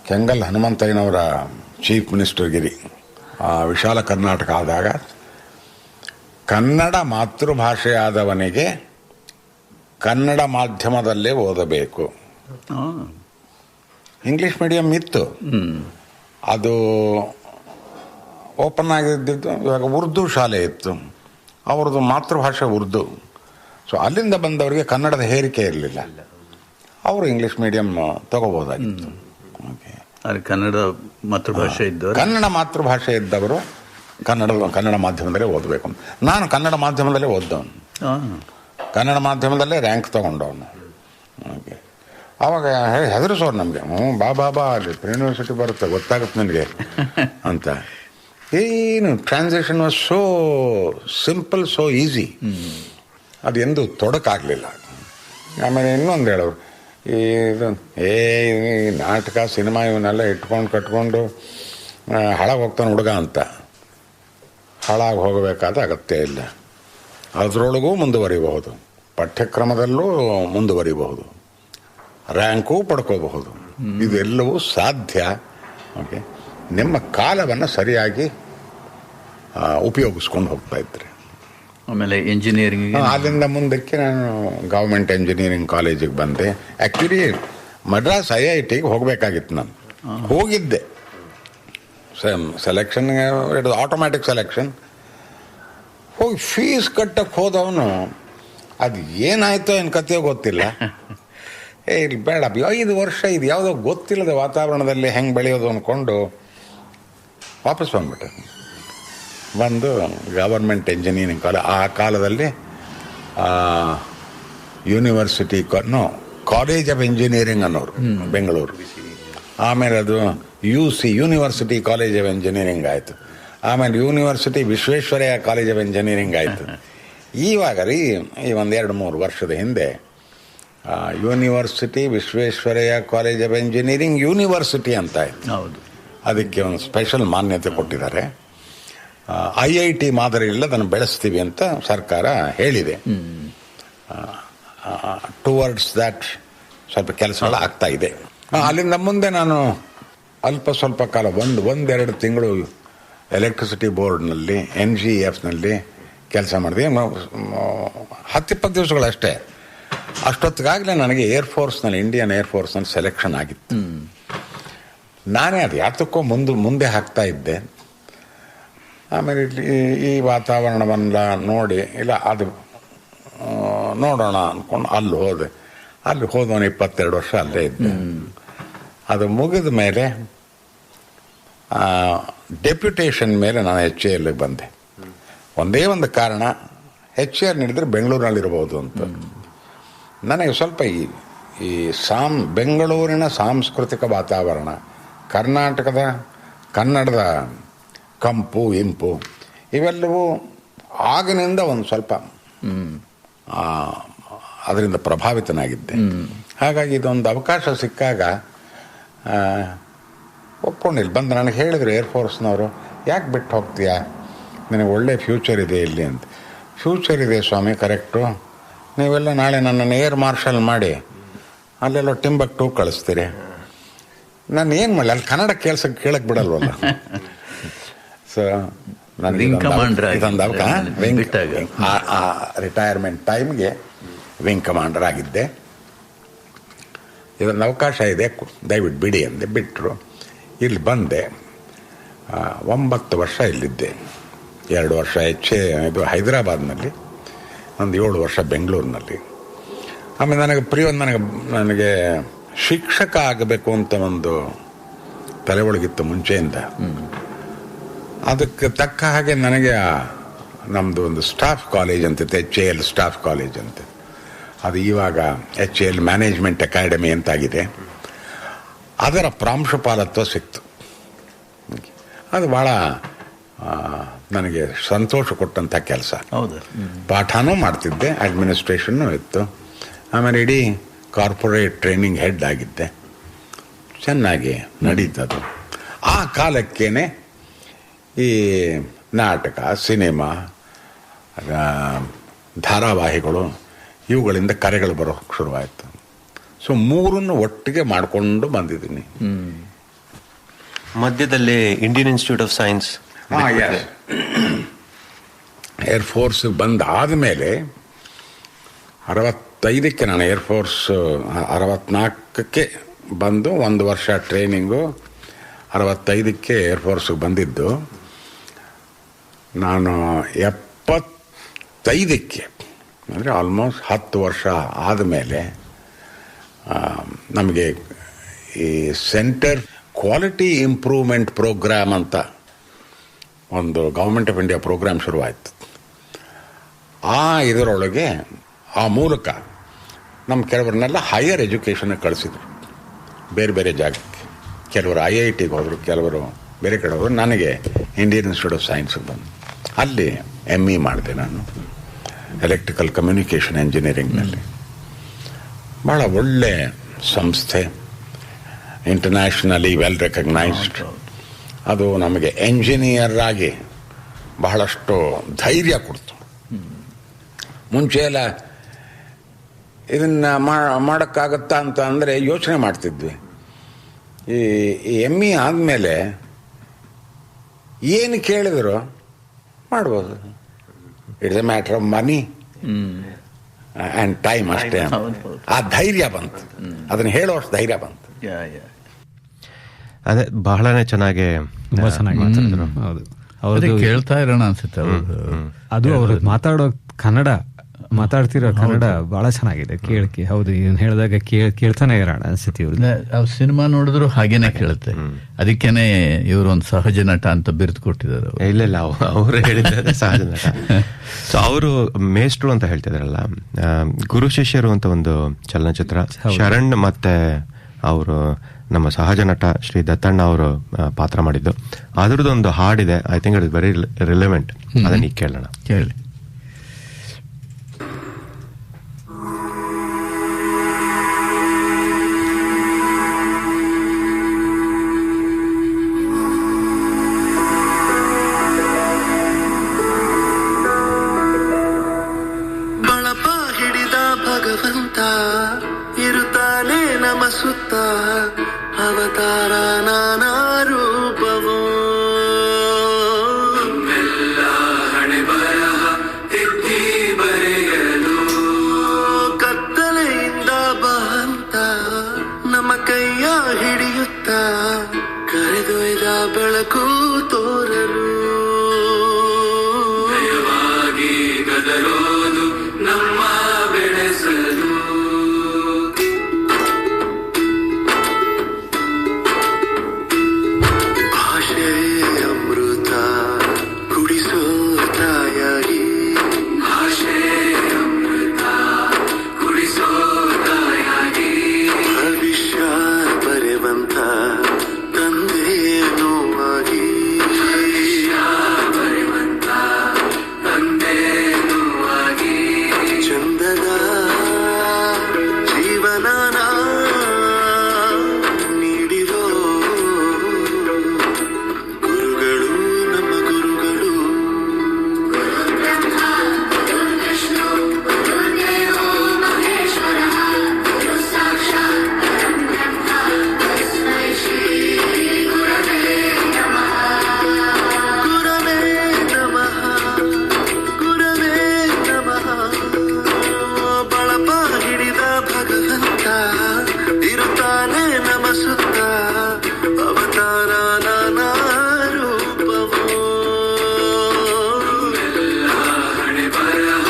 ಕೆಂಗಲ್ ಹನುಮಂತಯ್ಯನವರ ಚೀಫ್ ಮಿನಿಸ್ಟರ್ ಗಿರಿ ವಿಶಾಲ ಕರ್ನಾಟಕ ಆದಾಗ ಕನ್ನಡ ಮಾತೃಭಾಷೆಯಾದವನಿಗೆ ಕನ್ನಡ ಮಾಧ್ಯಮದಲ್ಲೇ ಓದಬೇಕು. ಇಂಗ್ಲೀಷ್ ಮೀಡಿಯಂ ಇತ್ತು, ಅದು ಓಪನ್ ಆಗಿದ್ದಿದ್ದು. ಇವಾಗ ಉರ್ದು ಶಾಲೆ ಇತ್ತು, ಅವ್ರದ್ದು ಮಾತೃಭಾಷೆ ಉರ್ದು. ಸೊ ಅಲ್ಲಿಂದ ಬಂದವರಿಗೆ ಕನ್ನಡದ ಹೇರಿಕೆ ಇರಲಿಲ್ಲ, ಅವರು ಇಂಗ್ಲೀಷ್ ಮೀಡಿಯಂ ತಗೋಬೋದಾಗಿತ್ತು. ಕನ್ನಡ ಮಾತೃಭಾಷೆ ಇದ್ದವರು ಕನ್ನಡ ಮಾಧ್ಯಮದಲ್ಲೇ ಓದಬೇಕು. ನಾನು ಕನ್ನಡ ಮಾಧ್ಯಮದಲ್ಲೇ ಓದ್ದವನು, ಕನ್ನಡ ಮಾಧ್ಯಮದಲ್ಲೇ ರ್ಯಾಂಕ್ ತಗೊಂಡವನು. ಓಕೆ, ಆವಾಗ ಹೆದರಿಸೋರು ನಮಗೆ, ಬಾ ಅಲ್ಲಿ ಯೂನಿವರ್ಸಿಟಿ ಬರುತ್ತೆ, ಗೊತ್ತಾಗುತ್ತೆ ನನಗೆ ಅಂತ. ಏನು transaction was so simple, so easy, ಅದು ಎಂದು ತೊಡಕಾಗಲಿಲ್ಲ. ಆಮೇಲೆ ಇನ್ನೊಂದು ಹೇಳೋರು, ಈ ನಾಟಕ ಸಿನಿಮಾ ಇವನ್ನೆಲ್ಲ ಕಟ್ಕೊಂಡು ಹಾಳಾಗಿ ಹೋಗ್ತಾನೆ ಹುಡುಗ ಅಂತ. ಹಾಳಾಗಿ ಹೋಗಬೇಕಾದ ಅಗತ್ಯ ಇಲ್ಲ, ಅದರೊಳಗೂ ಮುಂದುವರಿಬಹುದು, ಪಠ್ಯಕ್ರಮದಲ್ಲೂ ಮುಂದುವರಿಬಹುದು. ರ್ಯಾಂಕು ಪಡ್ಕೋಬಹುದು. ಇದೆಲ್ಲವೂ ಸಾಧ್ಯ. ಓಕೆ, ನಿಮ್ಮ ಕಾಲವನ್ನು ಸರಿಯಾಗಿ ಉಪಯೋಗಿಸ್ಕೊಂಡು ಹೋಗ್ತಾ ಇದ್ರಿ. ಆಮೇಲೆ ಇಂಜಿನಿಯರಿಂಗ್, ಅಲ್ಲಿಂದ ಮುಂದಕ್ಕೆ ನಾನು ಗೌರ್ಮೆಂಟ್ ಇಂಜಿನಿಯರಿಂಗ್ ಕಾಲೇಜಿಗೆ ಬಂದೆ. ಆ್ಯಕ್ಚುಲಿ ಮಡ್ರಾಸ್ IITಗೆ ಹೋಗಬೇಕಾಗಿತ್ತು. ನಾನು ಹೋಗಿದ್ದೆ, ಸೆಲೆಕ್ಷನ್, ಆಟೋಮ್ಯಾಟಿಕ್ ಸೆಲೆಕ್ಷನ್. ಹೋಗಿ ಫೀಸ್ ಕಟ್ಟಕ್ಕೆ ಹೋದವನು ಅದು ಏನಾಯ್ತೋ ಏನು ಕಥೆಯೋ ಗೊತ್ತಿಲ್ಲ. ಇಲ್ಲಿ ಬೇಡ, 5 ವರ್ಷ ಇದು ಯಾವುದೋ ಗೊತ್ತಿಲ್ಲದ ವಾತಾವರಣದಲ್ಲಿ ಹೆಂಗೆ ಬೆಳೆಯೋದು ಅಂದ್ಕೊಂಡು ವಾಪಸ್ ಬಂದ್ಬಿಟ್ಟೆ. ಬಂದು ಗವರ್ಮೆಂಟ್ ಇಂಜಿನಿಯರಿಂಗ್ ಆ ಕಾಲದಲ್ಲಿ ಯೂನಿವರ್ಸಿಟಿ ಕಾಲೇಜ್ ಆಫ್ ಇಂಜಿನಿಯರಿಂಗ್ ಅನ್ನೋರು ಬೆಂಗಳೂರು. ಆಮೇಲೆ ಅದು ಯೂನಿವರ್ಸಿಟಿ ಕಾಲೇಜ್ ಆಫ್ ಇಂಜಿನಿಯರಿಂಗ್ ಆಯಿತು. ಆಮೇಲೆ university Visvesvaraya college of engineering ಆಯಿತು. ಇವಾಗ ರೀ ಈ 1-2-3 ವರ್ಷದ ಹಿಂದೆ university Visvesvaraya college of engineering university ಅಂತ ಆಯಿತು. ಹೌದು, ಅದಕ್ಕೆ ಒಂದು ಸ್ಪೆಷಲ್ ಮಾನ್ಯತೆ ಕೊಟ್ಟಿದ್ದಾರೆ. IIT ಮಾದರಿಯಲ್ಲಿ ಅದನ್ನು ಬೆಳೆಸ್ತೀವಿ ಅಂತ ಸರ್ಕಾರ ಹೇಳಿದೆ. ಟುವರ್ಡ್ಸ್ ದ್ಯಾಟ್ ಸ್ವಲ್ಪ ಕೆಲಸಗಳು ಆಗ್ತಾ ಇದೆ. ಅಲ್ಲಿಂದ ಮುಂದೆ ನಾನು ಸ್ವಲ್ಪ ಕಾಲ 1-2 ತಿಂಗಳು ಎಲೆಕ್ಟ್ರಿಸಿಟಿ ಬೋರ್ಡ್ನಲ್ಲಿ NGEFನಲ್ಲಿ ಕೆಲಸ ಮಾಡಿದೆ. 10-20 ದಿವಸಗಳಷ್ಟೇ. ಅಷ್ಟೊತ್ತಿಗಾಗಲೇ ನನಗೆ ಏರ್ಫೋರ್ಸ್ನಲ್ಲಿ, ಇಂಡಿಯನ್ ಏರ್ಫೋರ್ಸ್ನಲ್ಲಿ ಸೆಲೆಕ್ಷನ್ ಆಗಿತ್ತು. ನಾನೇ ಅದು ಯಾತಕ್ಕೋ ಮುಂದೆ ಹಾಕ್ತಾ ಇದ್ದೆ. ಆಮೇಲೆ ಈ ವಾತಾವರಣವನ್ನ ನೋಡಿ ಇಲ್ಲ ಅದು ನೋಡೋಣ ಅಂದ್ಕೊಂಡು ಅಲ್ಲಿ ಹೋದವನು 22 ವರ್ಷ ಅಲ್ಲೇ ಇದ್ದೆ. ಅದು ಮುಗಿದ ಮೇಲೆ ಡೆಪ್ಯುಟೇಷನ್ ಮೇಲೆ ನಾನು HALಗೆ ಬಂದೆ. ಒಂದೇ ಒಂದು ಕಾರಣ, HAL ನೀಡಿದರೆ ಬೆಂಗಳೂರಿನಲ್ಲಿರ್ಬೋದು ಅಂತ. ನನಗೆ ಸ್ವಲ್ಪ ಈ ಬೆಂಗಳೂರಿನ ಸಾಂಸ್ಕೃತಿಕ ವಾತಾವರಣ, ಕನ್ನಡದ ಕಂಪು ಇಂಪು ಇವೆಲ್ಲವೂ ಆಗಿನಿಂದ ಒಂದು ಸ್ವಲ್ಪ ಅದರಿಂದ ಪ್ರಭಾವಿತನಾಗಿದ್ದೆ. ಹಾಗಾಗಿ ಇದೊಂದು ಅವಕಾಶ ಸಿಕ್ಕಾಗ ಒಪ್ಕೊಂಡಿಲ್ಲ. ಬಂದು ನನಗೆ ಹೇಳಿದ್ರು ಏರ್ಫೋರ್ಸ್ನವರು, ಯಾಕೆ ಬಿಟ್ಟು ಹೋಗ್ತೀಯಾ, ನನಗೆ ಒಳ್ಳೆ ಫ್ಯೂಚರ್ ಇದೆ ಇಲ್ಲಿ ಅಂತ. ಫ್ಯೂಚರ್ ಇದೆ ಸ್ವಾಮಿ, ಕರೆಕ್ಟು. ನೀವೆಲ್ಲ ನಾಳೆ ನನ್ನನ್ನು ಏರ್ ಮಾರ್ಷಲ್ ಮಾಡಿ ಅಲ್ಲೆಲ್ಲ ಟಿಂಬಕ್ಟು ಕಳಿಸ್ತೀರಿ. ನಾನು ಏನು ಮಾಡಲಿ, ಅಲ್ಲಿ ಕನ್ನಡ ಕೇಳಕ್ಕೆ ಬಿಡಲ್ವಲ್ಲ. ಸೊ ರಿಟೈರ್ಮೆಂಟ್ ಟೈಮ್ಗೆ ವಿಂಗ್ ಕಮಾಂಡರ್ ಆಗಿದ್ದೆ. ಇದೊಂದು ಅವಕಾಶ ಇದೆ, ದಯವಿಟ್ಟು ಬಿಡಿ ಅಂದೆ. ಬಿಟ್ಟರು. ಇಲ್ಲಿ ಬಂದೆ. 9 ವರ್ಷ ಇಲ್ಲಿದ್ದೆ. 2 ವರ್ಷ ಇದು ಹೈದರಾಬಾದ್ನಲ್ಲಿ, ಒಂದು 7 ವರ್ಷ ಬೆಂಗಳೂರಿನಲ್ಲಿ. ಆಮೇಲೆ ನನಗೆ ಶಿಕ್ಷಕ ಆಗಬೇಕು ಅಂತ ಒಂದು ತಲೆ ಒಳಗಿತ್ತು ಮುಂಚೆಯಿಂದ. ಅದಕ್ಕೆ ತಕ್ಕ ಹಾಗೆ ನನಗೆ ನಮ್ಮದು ಒಂದು ಸ್ಟಾಫ್ ಕಾಲೇಜ್ ಅಂತಿತ್ತು, HAL ಸ್ಟಾಫ್ ಕಾಲೇಜ್ ಅಂತ. ಅದು ಇವಾಗ HAL ಮ್ಯಾನೇಜ್ಮೆಂಟ್ ಅಕಾಡೆಮಿ ಅಂತಾಗಿದೆ. ಅದರ ಪ್ರಾಂಶುಪಾಲತ್ವ ಸಿಕ್ತು. ಅದು ಭಾಳ ನನಗೆ ಸಂತೋಷ ಕೊಟ್ಟಂಥ ಕೆಲಸ. ಪಾಠನೂ ಮಾಡ್ತಿದ್ದೆ, ಅಡ್ಮಿನಿಸ್ಟ್ರೇಷನ್ನೂ ಇತ್ತು. ಆಮೇಲೆ ಇಡೀ ಕಾರ್ಪೊರೇಟ್ ಟ್ರೈನಿಂಗ್ ಹೆಡ್ ಆಗಿದ್ದೆ. ಚೆನ್ನಾಗಿ ನಡೀತದು. ಆ ಕಾಲಕ್ಕೇನೆ ಈ ನಾಟಕ, ಸಿನಿಮಾ, ಧಾರಾವಾಹಿಗಳು ಇವುಗಳಿಂದ ಕರೆಗಳು ಬರೋಕ್ಕೆ ಶುರುವಾಯಿತು. ಸೊ 3 ಒಟ್ಟಿಗೆ ಮಾಡಿಕೊಂಡು ಬಂದಿದ್ದೀನಿ. ಮಧ್ಯದಲ್ಲಿ ಇಂಡಿಯನ್ ಇನ್ಸ್ಟಿಟ್ಯೂಟ್ ಆಫ್ ಸೈನ್ಸ್, ಏರ್ಫೋರ್ಸ್ಗೆ ಬಂದಾದಮೇಲೆ 65ಕ್ಕೆ ನಾನು ಏರ್ಫೋರ್ಸ್ 64ಕ್ಕೆ ಬಂದು 1 ವರ್ಷ ಟ್ರೈನಿಂಗು, 65ಕ್ಕೆ ಏರ್ಫೋರ್ಸ್ಗೆ ಬಂದಿದ್ದು. ನಾನು 75ಕ್ಕೆ ಅಂದರೆ ಆಲ್ಮೋಸ್ಟ್ 10 ವರ್ಷ ಆದಮೇಲೆ ನಮಗೆ ಈ ಸೆಂಟರ್ ಕ್ವಾಲಿಟಿ ಇಂಪ್ರೂವ್ಮೆಂಟ್ ಪ್ರೋಗ್ರಾಮ್ ಅಂತ ಒಂದು ಗೌರ್ಮೆಂಟ್ ಆಫ್ ಇಂಡಿಯಾ ಪ್ರೋಗ್ರಾಮ್ ಶುರುವಾಯಿತು. ಇದರೊಳಗೆ ಆ ಮೂಲಕ ನಮ್ಮ ಕೆಲವ್ರನ್ನೆಲ್ಲ ಹೈಯರ್ ಎಜುಕೇಷನ್ಗೆ ಕಳಿಸಿದ್ರು, ಬೇರೆ ಬೇರೆ ಜಾಗಕ್ಕೆ. ಕೆಲವರು IITಗೆ ಹೋದರು, ಕೆಲವರು ಬೇರೆ ಕಡೆ ಹೋದರು. ನನಗೆ ಇಂಡಿಯನ್ ಇನ್ಸ್ಟಿಟ್ಯೂಟ್ ಆಫ್ ಸೈನ್ಸ್ಗೆ ಬಂದು ಅಲ್ಲಿ ME ಮಾಡಿದೆ ನಾನು, ಎಲೆಕ್ಟ್ರಿಕಲ್ ಕಮ್ಯುನಿಕೇಷನ್ ಇಂಜಿನಿಯರಿಂಗ್ನಲ್ಲಿ. ಭಾಳ ಒಳ್ಳೆ ಸಂಸ್ಥೆ, ಇಂಟರ್ನ್ಯಾಷನಲಿ ವೆಲ್ ರೆಕಗ್ನೈಸ್ಡ್. ಅದು ನಮಗೆ ಎಂಜಿನಿಯರ್ ಆಗಿ ಬಹಳಷ್ಟು ಧೈರ್ಯ ಕೊಡ್ತು. ಮುಂಚೆ ಎಲ್ಲ ಇದನ್ನ ಮಾಡೋಕ್ಕಾಗತ್ತಾ ಅಂತ ಅಂದರೆ ಯೋಚನೆ ಮಾಡ್ತಿದ್ವಿ. ಈ ME ಆದಮೇಲೆ ಏನು ಕೇಳಿದ್ರು ಮಾಡ್ಬೋದು. It's A matter of money and time ಅಷ್ಟೇ. ಆ ಧೈರ್ಯ ಬಂತು, ಅದನ್ನು ಹೇಳೋಷ್ಟು ಧೈರ್ಯ ಬಂತು. ಅದೇ ಬಹಳನೇ ಚೆನ್ನಾಗಿ ಮಾತಾಡಿದ್ರು. ಹೌದು, ಅವ್ರದ್ದು ಕೇಳ್ತಾ ಇರೋಣ ಅನ್ಸುತ್ತೆ. ಅದು ಅವ್ರು ಮಾತಾಡೋ ಕನ್ನಡ, ಮಾತಾಡ್ತಿರೋ ಕನ್ನಡ ಬಹಳ ಚೆನ್ನಾಗಿದೆ ಕೇಳಕ್ಕೆ. ಹೌದು, ಇದನ್ನ ಹೇಳಿದಾಗ ಕೇಳ್ತಾನೆ ಇರೋಣ ಅನ್ಸುತ್ತೆ. ಇವ್ರು ಸಿನಿಮಾ ನೋಡಿದ್ರು ಹಾಗೇನೆ ಕೇಳುತ್ತೆ. ಅದಕ್ಕೇನೆ ಇವರು ಒಂದು ಸಹಜ ನಟ ಅಂತ ಬಿರುದು ಕೊಟ್ಟಿದ್ದಾರೆ. ಇಲ್ಲ ಅವರು ಹೇಳಿದ್ದಾರೆ ಸಹಜ ನಟ. ಸೊ ಅವರು ಮೇಷ್ಟ್ರು ಅಂತ ಹೇಳ್ತಿದಾರಲ್ಲ, ಗುರು ಶಿಷ್ಯರು ಅಂತ ಒಂದು ಚಲನಚಿತ್ರ, ಶರಣ್ ಮತ್ತೆ ಅವರು ನಮ್ಮ ಸಹಜ ನಟ ಶ್ರೀ ದತ್ತಣ್ಣ ಅವರು ಪಾತ್ರ ಮಾಡಿದ್ದು. ಅದ್ರದ್ದೊಂದು ಹಾಡಿದೆ, I think it is very relevant. ಅದನ್ನ ಈಗ ಕೇಳೋಣ. ಕೇಳಿ. ಬಳಪ ಹಿಡಿದ ಭಗವಂತ ಇರುತ್ತಾನೆ ನಮ ಸುತ್ತ, ಅವತಾರ ನಾನಾ ರೂಪವೋ. ಹಣೆ ಬರಹ ತಿದ್ದಿ ಬರೆಯಲು ಕತ್ತಲೆಯಿಂದ ಬಹಂತ ನಮ್ಮ ಕೈಯ ಹಿಡಿಯುತ್ತ, ಕರೆದೊಯ್ದ ಬೆಳಕು ತೋರಲು. ನಯವಾಗಿ ಗದರೋದು ನಮ್ಮ ಬೆಳೆಸಲು. ಭಾಷೆ ಅಮೃತ ಕುಡಿಸೋ ತಾಯಾಗಿ, ಭಾಷೆ ಅಮೃತ ಕುಡಿಸೋ ತಾಯಾಗಿ, ಭವಿಷ್ಯ ಬರೆವಂತ ತಂದೆ ನೋವಾಗಿ, ಭವಿಷ್ಯ ಬರೆವಂತ ತಂದೆ ನೋವಾಗಿ, ಚಂದದ ಜೀವನನ ನೀಡಿರೋ ಗುರುಗಳು ನಮ್ಮ ಗುರುಗಳು. ಗುರವೇ ನಮಃ, ಗುರವೇ ನಮಃ. ಬಳಪ ಹಿಡಿದ ಭಗವಂತ ಇರುತ್ತಾನೆ ನಮ ಸುತ್ತ, ಅವತಾರ ನಾನಾ ರೂಪವೋ. ಹಣೆ ಬರಹ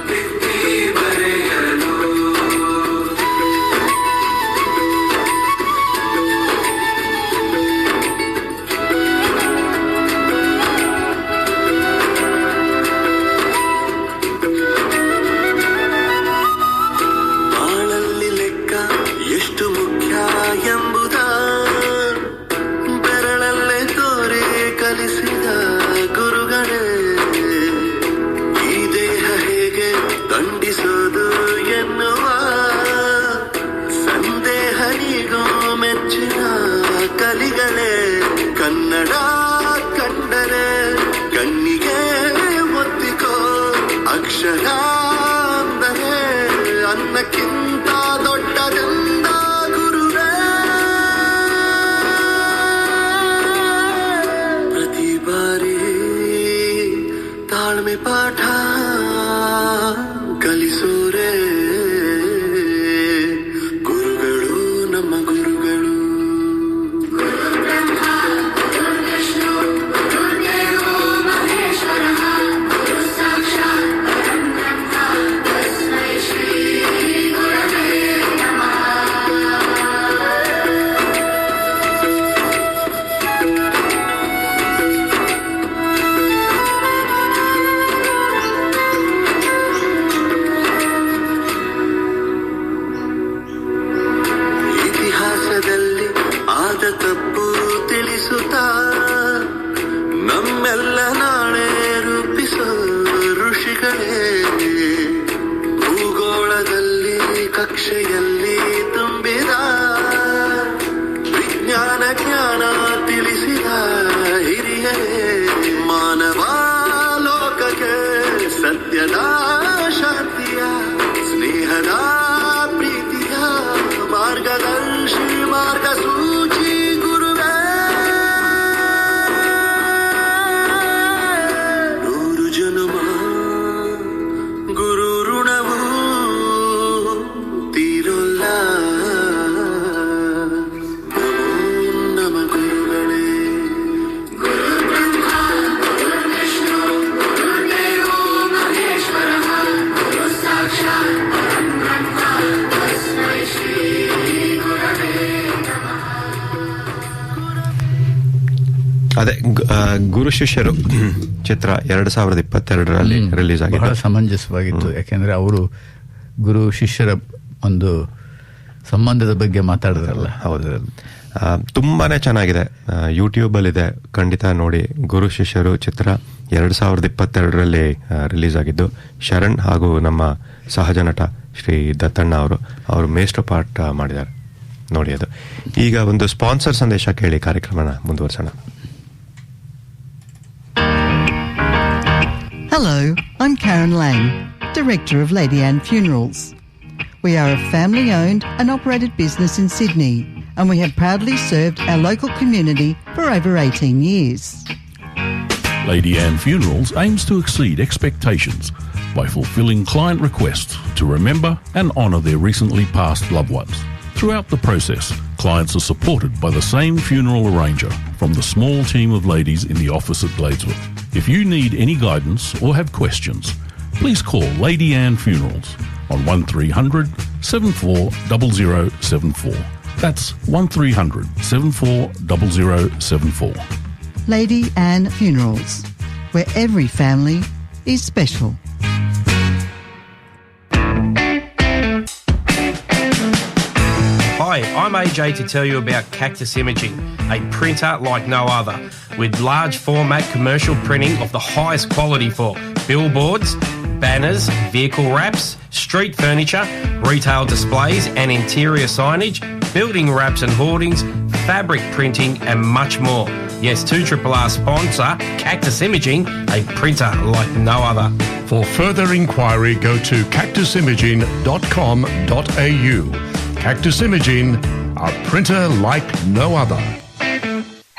ತಿದ್ದಿ ಬರೆಯಲು. ಬಾಳಲ್ಲಿ ಲೆಕ್ಕ ಎಷ್ಟು ಮುಖ್ಯ ಎಂಬುದ ಬೆರಳಲ್ಲೇ ತೋರಿ ಕಲಿಸಿದ ಗುರುಗಳೇ. ಈ ದೇಹ ಹೇಗೆ ದಂಡಿಸೋದು ಎನ್ನುವ ಸಂದೇಹ ನೀಗೋ ಮೆಚ್ಚಿನ ಕಲಿಗಳೇ. ಕನ್ನಡ ಕಂಡರೆ ಕಣ್ಣಿಗೆ ಒತ್ತಿಕೋ, ಅಕ್ಷರ ಅಂದರೆ ಅನ್ನಕ್ಕಿಂತ ದೊಡ್ಡದೆಂದ ಗುರುವೇ. ಪ್ರತಿ ಬಾರಿ ತಾಳ್ಮೆ ಪಾಠ ಕಲಿಸೋರೆ ಗುರುಗಳು ನಮ್ಮ ಗುರುಗಳು. ಇತಿಹಾಸದಲ್ಲಿ ಆದ ತಪ್ಪು ತಿಳಿಸುತ್ತಾ ನಮ್ಮೆಲ್ಲ ನಾಳೆ ರೂಪಿಸೋ ಋಷಿಗಳೇ. ಭೂಗೋಳದಲ್ಲಿ ಕಕ್ಷೆಯಲ್ಲಿ ತುಂಬಿದ ವಿಜ್ಞಾನ ಜ್ಞಾನ ತಿಳಿಸಿದ ಹಿರಿಯರೇ. ಮಾನವ ಲೋಕಕ್ಕೆ ಸತ್ಯದ ಶಾಂತಿಯ ಸ್ನೇಹದ ಮಾರ್ಗಸೂಚಿ ಗುರುವೇ. 100 ಜನುಮ ಗುರು ಋಣವು ತೀರೊಲ್ಲ. ನಮ ಗುರುಗಳೇ. ಅದೇ ಗುರು ಶಿಷ್ಯರು ಚಿತ್ರ 2022ರಲ್ಲಿ ರಿಲೀಸ್ ಆಗಿದೆ. ಬಹಳ ಸಮಂಜಸವಾಗಿತ್ತು, ಯಾಕೆಂದ್ರೆ ಅವರು ಗುರು ಶಿಷ್ಯರ ಒಂದು ಸಂಬಂಧದ ಬಗ್ಗೆ ಮಾತಾಡಿದ್ರಲ್ಲ. ಹೌದು, ತುಂಬಾನೇ ಚೆನ್ನಾಗಿದೆ. ಯೂಟ್ಯೂಬಲ್ಲಿದೆ, ಖಂಡಿತ ನೋಡಿ. ಗುರು ಶಿಷ್ಯರು ಚಿತ್ರ 2022ರಲ್ಲಿ ರಿಲೀಸ್ ಆಗಿದ್ದು, ಶರಣ್ ಹಾಗೂ ನಮ್ಮ ಸಹಜ ನಟ ಶ್ರೀ ದತ್ತಣ್ಣ ಅವರು ಮೇಸ್ಟರ್ ಪಾರ್ಟ್ ಮಾಡಿದ್ದಾರೆ. ನೋಡಿ ಅದು. ಈಗ ಒಂದು ಸ್ಪಾನ್ಸರ್ ಸಂದೇಶ ಕೇಳಿ ಕಾರ್ಯಕ್ರಮನ ಮುಂದುವರ್ಸೋಣ. Hello, I'm Karen Lang, Director of Lady Anne Funerals. We are a family-owned and operated business in Sydney, and we have proudly served our local community for over 18 years. Lady Anne Funerals aims to exceed expectations by fulfilling client requests to remember and honour their recently passed loved ones. Throughout the process, clients are supported by the same funeral arranger from the small team of ladies in the office at Gladeswood. If you need any guidance or have questions, please call Lady Anne Funerals on 1300 740074. That's 1300 740074. Lady Anne Funerals, where every family is special. Hi, I'm AJ to tell you about Cactus Imaging, a printer like no other, with large format commercial printing of the highest quality for billboards, banners, vehicle wraps, street furniture, retail displays and interior signage, building wraps and hoardings, fabric printing and much more. Yes, 2RRR sponsor Cactus Imaging, a printer like no other. For further inquiry, go to cactusimaging.com.au. Cactus Imaging, a printer like no other.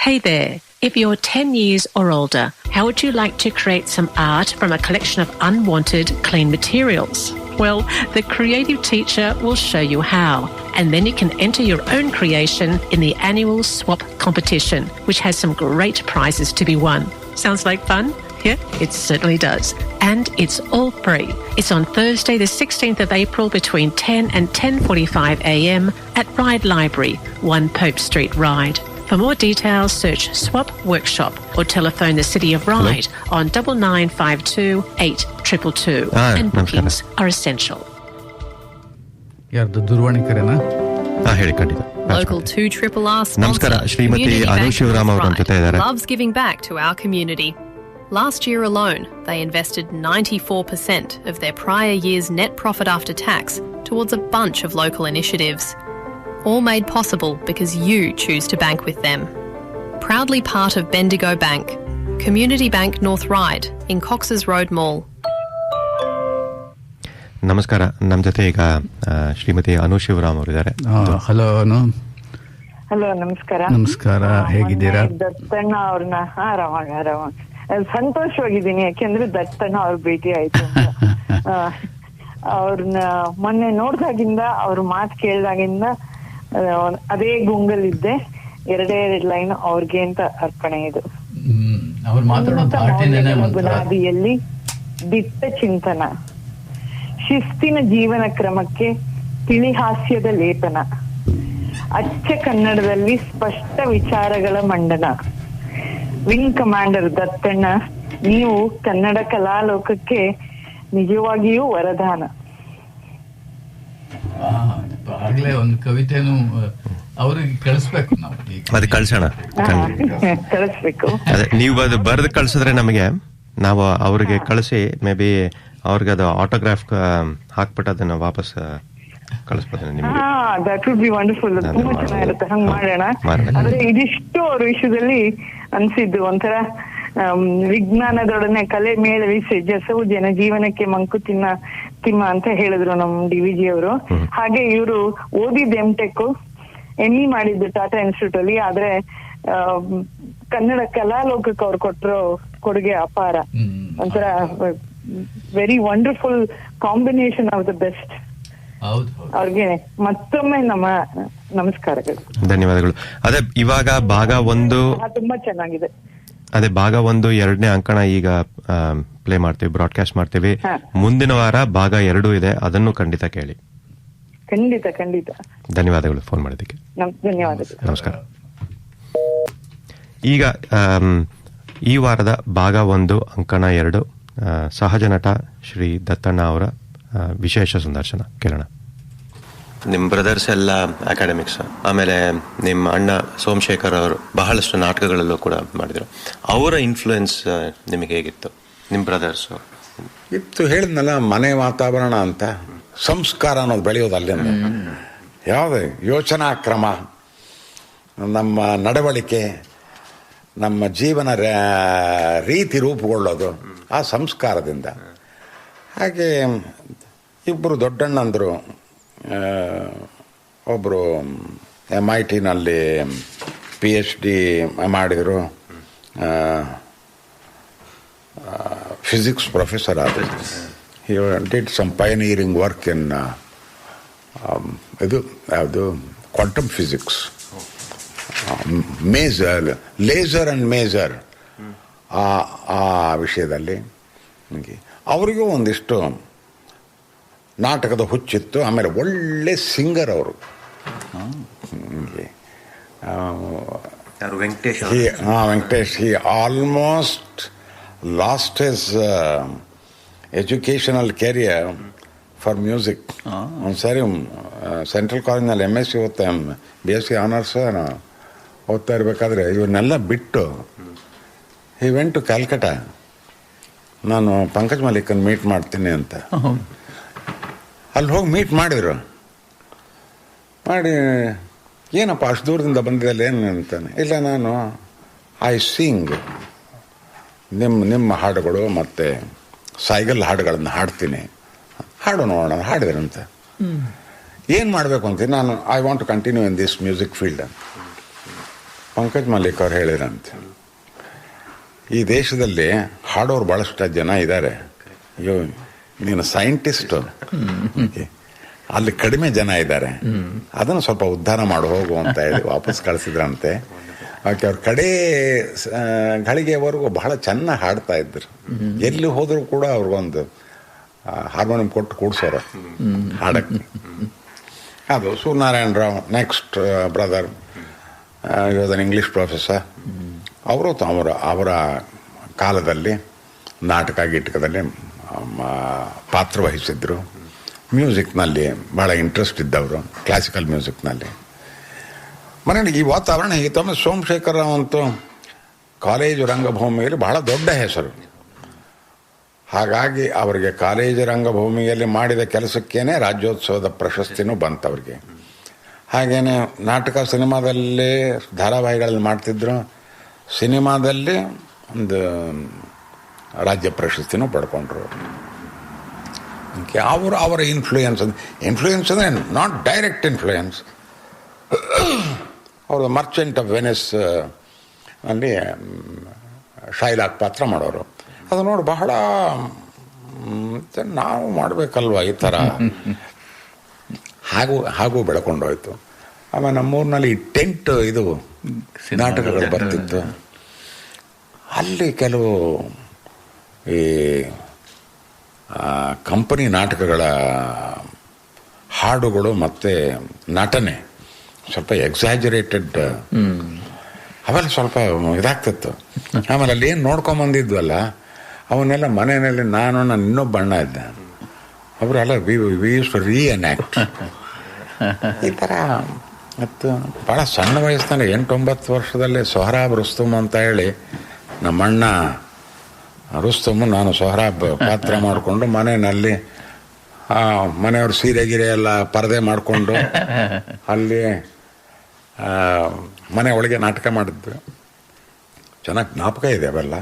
Hey there. If you're 10 years or older, how would you like to create some art from a collection of unwanted clean materials? Well, the creative teacher will show you how, and then you can enter your own creation in the annual swap competition, which has some great prizes to be won. Sounds like fun? Yeah, it certainly does. And it's all free. It's on Thursday the 16th of April between 10 and 10:45 a.m. at Ryde Library, 1 Pope Street, Ryde. For more details, search Swap Workshop or telephone the City of Ryde on 9952 822. And bookings are essential. ಯಾರ್ದು ದೂರವಾಣಿ ಕರೆನಾ? ಹೇಳಿ, ಖಂಡಿತ. Local 2RRR ನಮಸ್ಕಾರ, sponsor ಶ್ರೀಮತಿ ಅನು ಶಿವರಾಮ್ ಅವರ ಜೊತೆ ಇದ್ದಾರೆ. loves giving back to our community. Last year alone, they invested 94% of their prior year's net profit after tax towards a bunch of local initiatives. All made possible because you choose to bank with them. Proudly part of Bendigo Bank, Community Bank North Ryde in Cox's Road Mall. ನಮಸ್ಕಾರ, ನಮ್ಮ ಜೊತೆ ಈಗ ಶ್ರೀಮತಿ ಅನು ಶಿವರಾಮ್ ಅವರಿದ್ದಾರೆ. ಹಲೋ ಅನು. ಹಲೋ, ನಮಸ್ಕಾರ. ನಮಸ್ಕಾರ, ಹೇಗಿದ್ದೀರಾ? ದತ್ತಣ್ಣ ಅವ್ರನ್ನ ಆರಾಮ ಸಂತೋಷವಾಗಿದ್ದೀನಿ, ಯಾಕೆಂದ್ರೆ ದತ್ತಣ್ಣ ಅವ್ರ ಭೇಟಿ ಆಯ್ತು. ಅವ್ರನ್ನ ಮೊನ್ನೆ ನೋಡ್ದಾಗಿಂದ, ಅವ್ರ ಮಾತು ಕೇಳ್ದಾಗಿಂದ ಅದೇ ಗುಂಗಲ್ಲಿದ್ದೆ. 2 ಲೈನ್ ಅವ್ರಿಗೆ ಅಂತ ಅರ್ಪಣೆ ಇದು. ಬುನಾದಿಯಲ್ಲಿ ದಿಟ್ಟ ಚಿಂತನ, ಶಿಸ್ತಿನ ಜೀವನ ಕ್ರಮಕ್ಕೆ ತಿಳಿಹಾಸ್ಯದ ಲೇಪನ, ಅಚ್ಚ ಕನ್ನಡದಲ್ಲಿ ಸ್ಪಷ್ಟ ವಿಚಾರಗಳ ಮಂಡನ. ವಿಂಗ್ ಕಮಾಂಡರ್ ದತ್ತಣ್ಣ, ನೀವು ಕನ್ನಡ ಕಲಾಲೋಕಕ್ಕೆ ನಿಜವಾಗಿಯೂ ವರದಾನ. ಆಗ್ಲೇ ಒಂದು ಕವಿತೆನೂ ಅವ್ರಿಗೆ ಕಳಿಸ್ಬೇಕು, ನಾವು ಅದು ಕಳ್ಸೋಣ, ಕಳಿಸ್ಬೇಕು. ಅದೇ ನೀವು ಅದು ಬರೆದು ಕಳ್ಸಿದ್ರೆ ನಮಗೆ, ನಾವು ಅವ್ರಿಗೆ ಕಳಿಸಿ ಮೇ ಬಿ ಅವ್ರಿಗೆ ಅದು ಆಟೋಗ್ರಾಫ್ ಹಾಕ್ಬಿಟ್ಟು ಅದನ್ನ ವಾಪಸ್ ಕಳಿಸ್ಬೋದು ನಿಮಗೆ. That would be wonderful. ತುಂಬಾ ಚೆನ್ನಾಗಿರುತ್ತೆ, ಹಂಗ್ ಮಾಡೋಣ. ಆದ್ರೆ ಇದಿಷ್ಟು ಅವ್ರ ವಿಷಯದಲ್ಲಿ ಅನ್ಸಿದ್ದು ಒಂಥರ ವಿಜ್ಞಾನದೊಡನೆ ಕಲೆ ಮೇಳವಿಸಿ ಜಸವು ಜನ ಜೀವನಕ್ಕೆ ಮಂಕುತಿಮ್ಮ ಅಂತ ಹೇಳಿದ್ರು ನಮ್ DVG ಅವರು. ಹಾಗೆ ಇವರು ಓದಿದ್ M.Tech, ME ಮಾಡಿದ್ದು ಟಾಟಾ ಇನ್ಸ್ಟಿಟ್ಯೂಟ್ ಅಲ್ಲಿ. ಆದ್ರೆ ಕನ್ನಡ ಕಲಾಲೋಕಕ್ಕೆ ಅವ್ರು ಕೊಟ್ಟಿರೋ ಕೊಡುಗೆ ಅಪಾರ. ಒಂಥರ very wonderful combination of the best. ಅವ್ರಿಗೆ ಮತ್ತೊಮ್ಮೆ ನಮ್ಮ ನಮಸ್ಕಾರಗಳು, ಧನ್ಯವಾದಗಳು. ಅದೇ ಇವಾಗ ಭಾಗ 1 ತುಂಬಾ ಚೆನ್ನಾಗಿದೆ. ಅದೇ ಭಾಗ 1 2ನೇ ಅಂಕಣ ಈಗ ಪ್ಲೇ ಮಾಡ್ತೀವಿ, ಬ್ರಾಡ್ಕಾಸ್ಟ್ ಮಾಡ್ತೀವಿ. ಮುಂದಿನ ವಾರ ಭಾಗ 2 ಇದೆ, ಅದನ್ನು ಖಂಡಿತ ಕೇಳಿ. ಖಂಡಿತ ಖಂಡಿತ. ಧನ್ಯವಾದಗಳು ಫೋನ್ ಮಾಡಿದ್ದಕ್ಕೆ. ಧನ್ಯವಾದಗಳು. ನಮಸ್ಕಾರ. ಈಗ ಈ ವಾರದ ಭಾಗ 1 ಅಂಕಣ 2 ಸಹಜ ನಟ ಶ್ರೀ ದತ್ತಣ್ಣ ಅವರ ವಿಶೇಷ ಸಂದರ್ಶನ ಕೇಳೋಣ. ನಿಮ್ಮ ಬ್ರದರ್ಸ್ ಎಲ್ಲ ಅಕಾಡೆಮಿಕ್ಸ್, ಆಮೇಲೆ ನಿಮ್ಮ ಅಣ್ಣ ಸೋಮಶೇಖರ್ ಅವರು ಬಹಳಷ್ಟು ನಾಟಕಗಳಲ್ಲೂ ಕೂಡ ಮಾಡಿದರು. ಅವರ ಇನ್ಫ್ಲೂಯೆನ್ಸ್ ನಿಮಗೆ ಹೇಗಿತ್ತು? ನಿಮ್ಮ ಬ್ರದರ್ಸ್ ಇತ್ತು, ಹೇಳಿದ್ನಲ್ಲ, ಮನೆ ವಾತಾವರಣ ಅಂತ ಸಂಸ್ಕಾರ ಅನ್ನೋದು ಬೆಳೆಯೋದು ಅಲ್ಲಿಂದ. ಯಾವುದೇ ಯೋಚನಾ ಕ್ರಮ, ನಮ್ಮ ನಡವಳಿಕೆ, ನಮ್ಮ ಜೀವನ ರೀತಿ ರೂಪುಗೊಳ್ಳೋದು ಆ ಸಂಸ್ಕಾರದಿಂದ. ಹಾಗೆ ಇಬ್ಬರು ದೊಡ್ಡಣ್ಣಂದರು, ಒಬ್ಬರು MIT-ನಲ್ಲಿ PhD ಮಾಡಿದರು, ಫಿಸಿಕ್ಸ್ ಪ್ರೊಫೆಸರ್ ಆದರು. He did some pioneering work in ಇದು ಯಾವುದು quantum physics, maser laser and maser ಆ ವಿಷಯದಲ್ಲಿ. ಅವರಿಗೂ ಒಂದಿಷ್ಟು ನಾಟಕದ ಹುಚ್ಚಿತ್ತು. ಆಮೇಲೆ ಒಳ್ಳೆ ಸಿಂಗರ್ ಅವರು. Venkatesh he almost lost his educational career for music. ಒಂದ್ಸಾರಿ ಸೆಂಟ್ರಲ್ ಕಾಲೇಜ್ನಲ್ಲಿ MSc ಓದ್ತಾ BSc ಆನರ್ಸ್ ಓದ್ತಾ ಇರಬೇಕಾದ್ರೆ ಇವನ್ನೆಲ್ಲ ಬಿಟ್ಟು ಹಿ ವೆಂಟ್ ಟು ಕ್ಯಾಲ್ಕಟಾ. ನಾನು ಪಂಕಜ್ ಮಲ್ಲಿಕನ್ ಮೀಟ್ ಮಾಡ್ತೀನಿ ಅಂತ ಅಲ್ಲಿ ಹೋಗಿ ಮೀಟ್ ಮಾಡಿದ್ರು. ಮಾಡಿ ಏನಪ್ಪ ಅಷ್ಟು ದೂರದಿಂದ ಬಂದಿದ್ದಲ್ಲ ಏನು ಅಂತಾನೆ. ಇಲ್ಲ, ನಾನು ಐ ಸಿಂಗ್ ನಿಮ್ಮ ಹಾಡುಗಳು ಮತ್ತು ಸೈಗಲ್ ಹಾಡುಗಳನ್ನು ಹಾಡ್ತೀನಿ, ಹಾಡು ನೋಡೋಣ. ಹಾಡಿದ್ರಂತ. ಏನು ಮಾಡಬೇಕು ಅಂತೀನಿ ನಾನು. I want to continue in this music field. Pankaj Mallick ಅವ್ರು ಹೇಳಿರಂತೆ, ಈ ದೇಶದಲ್ಲಿ ಹಾಡೋರು ಭಾಳಷ್ಟು ಜನ ಇದ್ದಾರೆ, ಅಯ್ಯೋ ನೀನು ಸೈಂಟಿಸ್ಟು, ಅಲ್ಲಿ ಕಡಿಮೆ ಜನ ಇದ್ದಾರೆ, ಅದನ್ನು ಸ್ವಲ್ಪ ಉದ್ಧಾರ ಮಾಡಿ ಹೋಗು ಅಂತ ಹೇಳಿ ವಾಪಸ್ ಕಳಿಸಿದ್ರಂತೆ. ಆಕೆ ಅವ್ರ ಕಡೆ ಗಳಿಗೆವರೆಗೂ ಬಹಳ ಚೆನ್ನಾಗಿ ಹಾಡ್ತಾ ಇದ್ರು. ಎಲ್ಲಿ ಹೋದರೂ ಕೂಡ ಅವ್ರಿಗೊಂದು ಹಾರ್ಮೋನಿಯಂ ಕೊಟ್ಟು ಕೂಡ್ಸೋರು ಹಾಡಕ್ಕೆ. ಅದು Suryanarayana Rao, next brother, was an English professor. ಅವರು ಅವರ ಕಾಲದಲ್ಲಿ ನಾಟಕ ಗೀಟಕದಲ್ಲಿ ಪಾತ್ರವಹಿಸಿದ್ರು. ಮ್ಯೂಸಿಕ್ನಲ್ಲಿ ಭಾಳ ಇಂಟ್ರೆಸ್ಟ್ ಇದ್ದವರು, ಕ್ಲಾಸಿಕಲ್ ಮ್ಯೂಸಿಕ್ನಲ್ಲಿ. ಮನೆಯಲ್ಲಿ ಈ ವಾತಾವರಣ ಹೀಗೆ. ತಮ್ಮ ಸೋಮಶೇಖರ್ ಅಂತೂ ಕಾಲೇಜು ರಂಗಭೂಮಿಯಲ್ಲಿ ಬಹಳ ದೊಡ್ಡ ಹೆಸರು. ಹಾಗಾಗಿ ಅವರಿಗೆ ಕಾಲೇಜು ರಂಗಭೂಮಿಯಲ್ಲಿ ಮಾಡಿದ ಕೆಲಸಕ್ಕೇನೆ ರಾಜ್ಯೋತ್ಸವದ ಪ್ರಶಸ್ತಿನೂ ಬಂತವ್ರಿಗೆ. ಹಾಗೇನೆ ನಾಟಕ ಸಿನಿಮಾದಲ್ಲಿ ಧಾರಾವಾಹಿಗಳಲ್ಲಿ ಮಾಡ್ತಿದ್ರು. ಸಿನಿಮಾದಲ್ಲಿ ಒಂದು ರಾಜ್ಯ ಪ್ರಶಸ್ತಿನೂ ಪಡ್ಕೊಂಡ್ರು. ಅವರ ಇನ್ಫ್ಲೂಯೆನ್ಸ್ ಅಂದರೆ ನಾಟ್ ಡೈರೆಕ್ಟ್ ಇನ್ಫ್ಲೂಯೆನ್ಸ್. ಅವರು ಮರ್ಚೆಂಟ್ ಆಫ್ ವೆನಿಸ್ ಅಲ್ಲಿ ಶೈಲಾಕ್ ಪಾತ್ರ ಮಾಡೋರು. ಅದು ನೋಡಿ ಬಹಳ ನಾವು ಮಾಡಬೇಕಲ್ವ ಈ ಥರ, ಹಾಗೂ ಬೆಳ್ಕೊಂಡೋಯ್ತು. ಆಮೇಲೆ ನಮ್ಮೂರಿನಲ್ಲಿ ಟೆಂಟ್ ಇದು ನಾಟಕಗಳು ಬರ್ತಿತ್ತು. ಅಲ್ಲಿ ಕೆಲವು ಈ ಕಂಪನಿ ನಾಟಕಗಳ ಹಾಡುಗಳು ಮತ್ತು ನಟನೆ ಸ್ವಲ್ಪ ಎಕ್ಸಾಜರೇಟೆಡ್, ಅವೆಲ್ಲ ಸ್ವಲ್ಪ ಇದಾಗ್ತಿತ್ತು. ಆಮೇಲೆ ಅಲ್ಲಿ ಏನು ನೋಡ್ಕೊಂಬಂದಿದ್ವಲ್ಲ ಅವನ್ನೆಲ್ಲ ಮನೆಯಲ್ಲಿ ನನ್ನ ಇನ್ನೊಬ್ಬ ಅಣ್ಣ ಇದ್ದ, ಅವರೆಲ್ಲ ವಿ ಯೂಸ್ ಟು ರೀಎನ್ಯಾಕ್ಟ್ ಈ ಥರ. ಮತ್ತು ಭಾಳ ಸಣ್ಣ ವಯಸ್ಸಿನಲ್ಲಿ 8-9 ವರ್ಷದಲ್ಲಿ ಸೊಹರಾಬ್ ರುಸ್ತುಮ್ ಅಂತ ಹೇಳಿ ನಮ್ಮಣ್ಣ ರುಸ್ತುಮ್, ನಾನು ಸೊಹರಾಬ್ ಪಾತ್ರ ಮಾಡಿಕೊಂಡು ಮನೆಯಲ್ಲಿ ಮನೆಯವ್ರ ಸೀರೆ ಗಿರೆ ಎಲ್ಲ ಪರದೆ ಮಾಡಿಕೊಂಡು ಅಲ್ಲಿ ಮನೆ ಒಳಗೆ ನಾಟಕ ಮಾಡಿದ್ವಿ. ಚೆನ್ನಾಗಿ ಜ್ಞಾಪಕ ಇದೆ ಅವೆಲ್ಲ.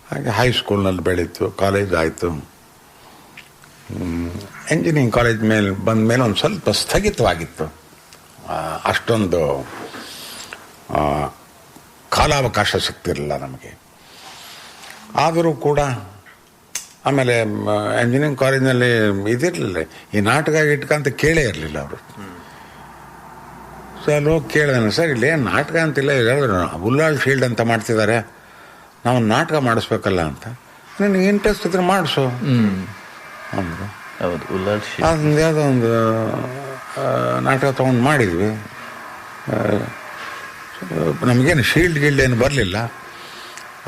ಹಾಗೆ ಹೈಸ್ಕೂಲ್ನಲ್ಲಿ ಬೆಳೀತು, ಕಾಲೇಜ್ ಆಯಿತು. ಇಂಜಿನಿಯರಿಂಗ್ ಕಾಲೇಜ್ ಬಂದ ಮೇಲೆ ಒಂದು ಸ್ವಲ್ಪ ಸ್ಥಗಿತವಾಗಿತ್ತು ಅಷ್ಟೊಂದು ಕಾಲಾವಕಾಶ ಸಿಗ್ತಿರಲಿಲ್ಲ ನಮಗೆ. ಆದರೂ ಕೂಡ ಆಮೇಲೆ ಎಂಜಿನಿಯರಿಂಗ್ ಕಾಲೇಜಿನಲ್ಲಿ ಇದಿರಲಿಲ್ಲ, ಈ ನಾಟಕ ಅಂತ ಕೇಳೇ ಇರಲಿಲ್ಲ ಅವರು. ಸೊ ಅಲ್ಲಿ ಹೋಗಿ ಕೇಳಿದೆ, ಸರ್ ಇಲ್ಲಿ ಏನು ನಾಟಕ ಅಂತಿಲ್ಲ, ಹೇಳಿದ್ರು ಉಲ್ಲಾಳ್ ಶೀಲ್ಡ್ ಅಂತ ಮಾಡ್ತಿದ್ದಾರೆ, ನಾವು ನಾಟಕ ಮಾಡಿಸ್ಬೇಕಲ್ಲ ಅಂತ. ನಿನಗೆ ಇಂಟ್ರೆಸ್ಟ್ ಇದ್ರೆ ಮಾಡಿಸು ಅಂದರು. ಹೌದು, ಉಲ್ಲಾಳ್ ಶೀಲ್ಡ್ ಅದೊಂದು ಯಾವುದೋ ಒಂದು ನಾಟಕ ತೊಗೊಂಡು ಮಾಡಿದ್ವಿ. ನಮಗೇನು ಶೀಲ್ಡ್ ಗಿಲ್ಡ್ ಏನು ಬರಲಿಲ್ಲ,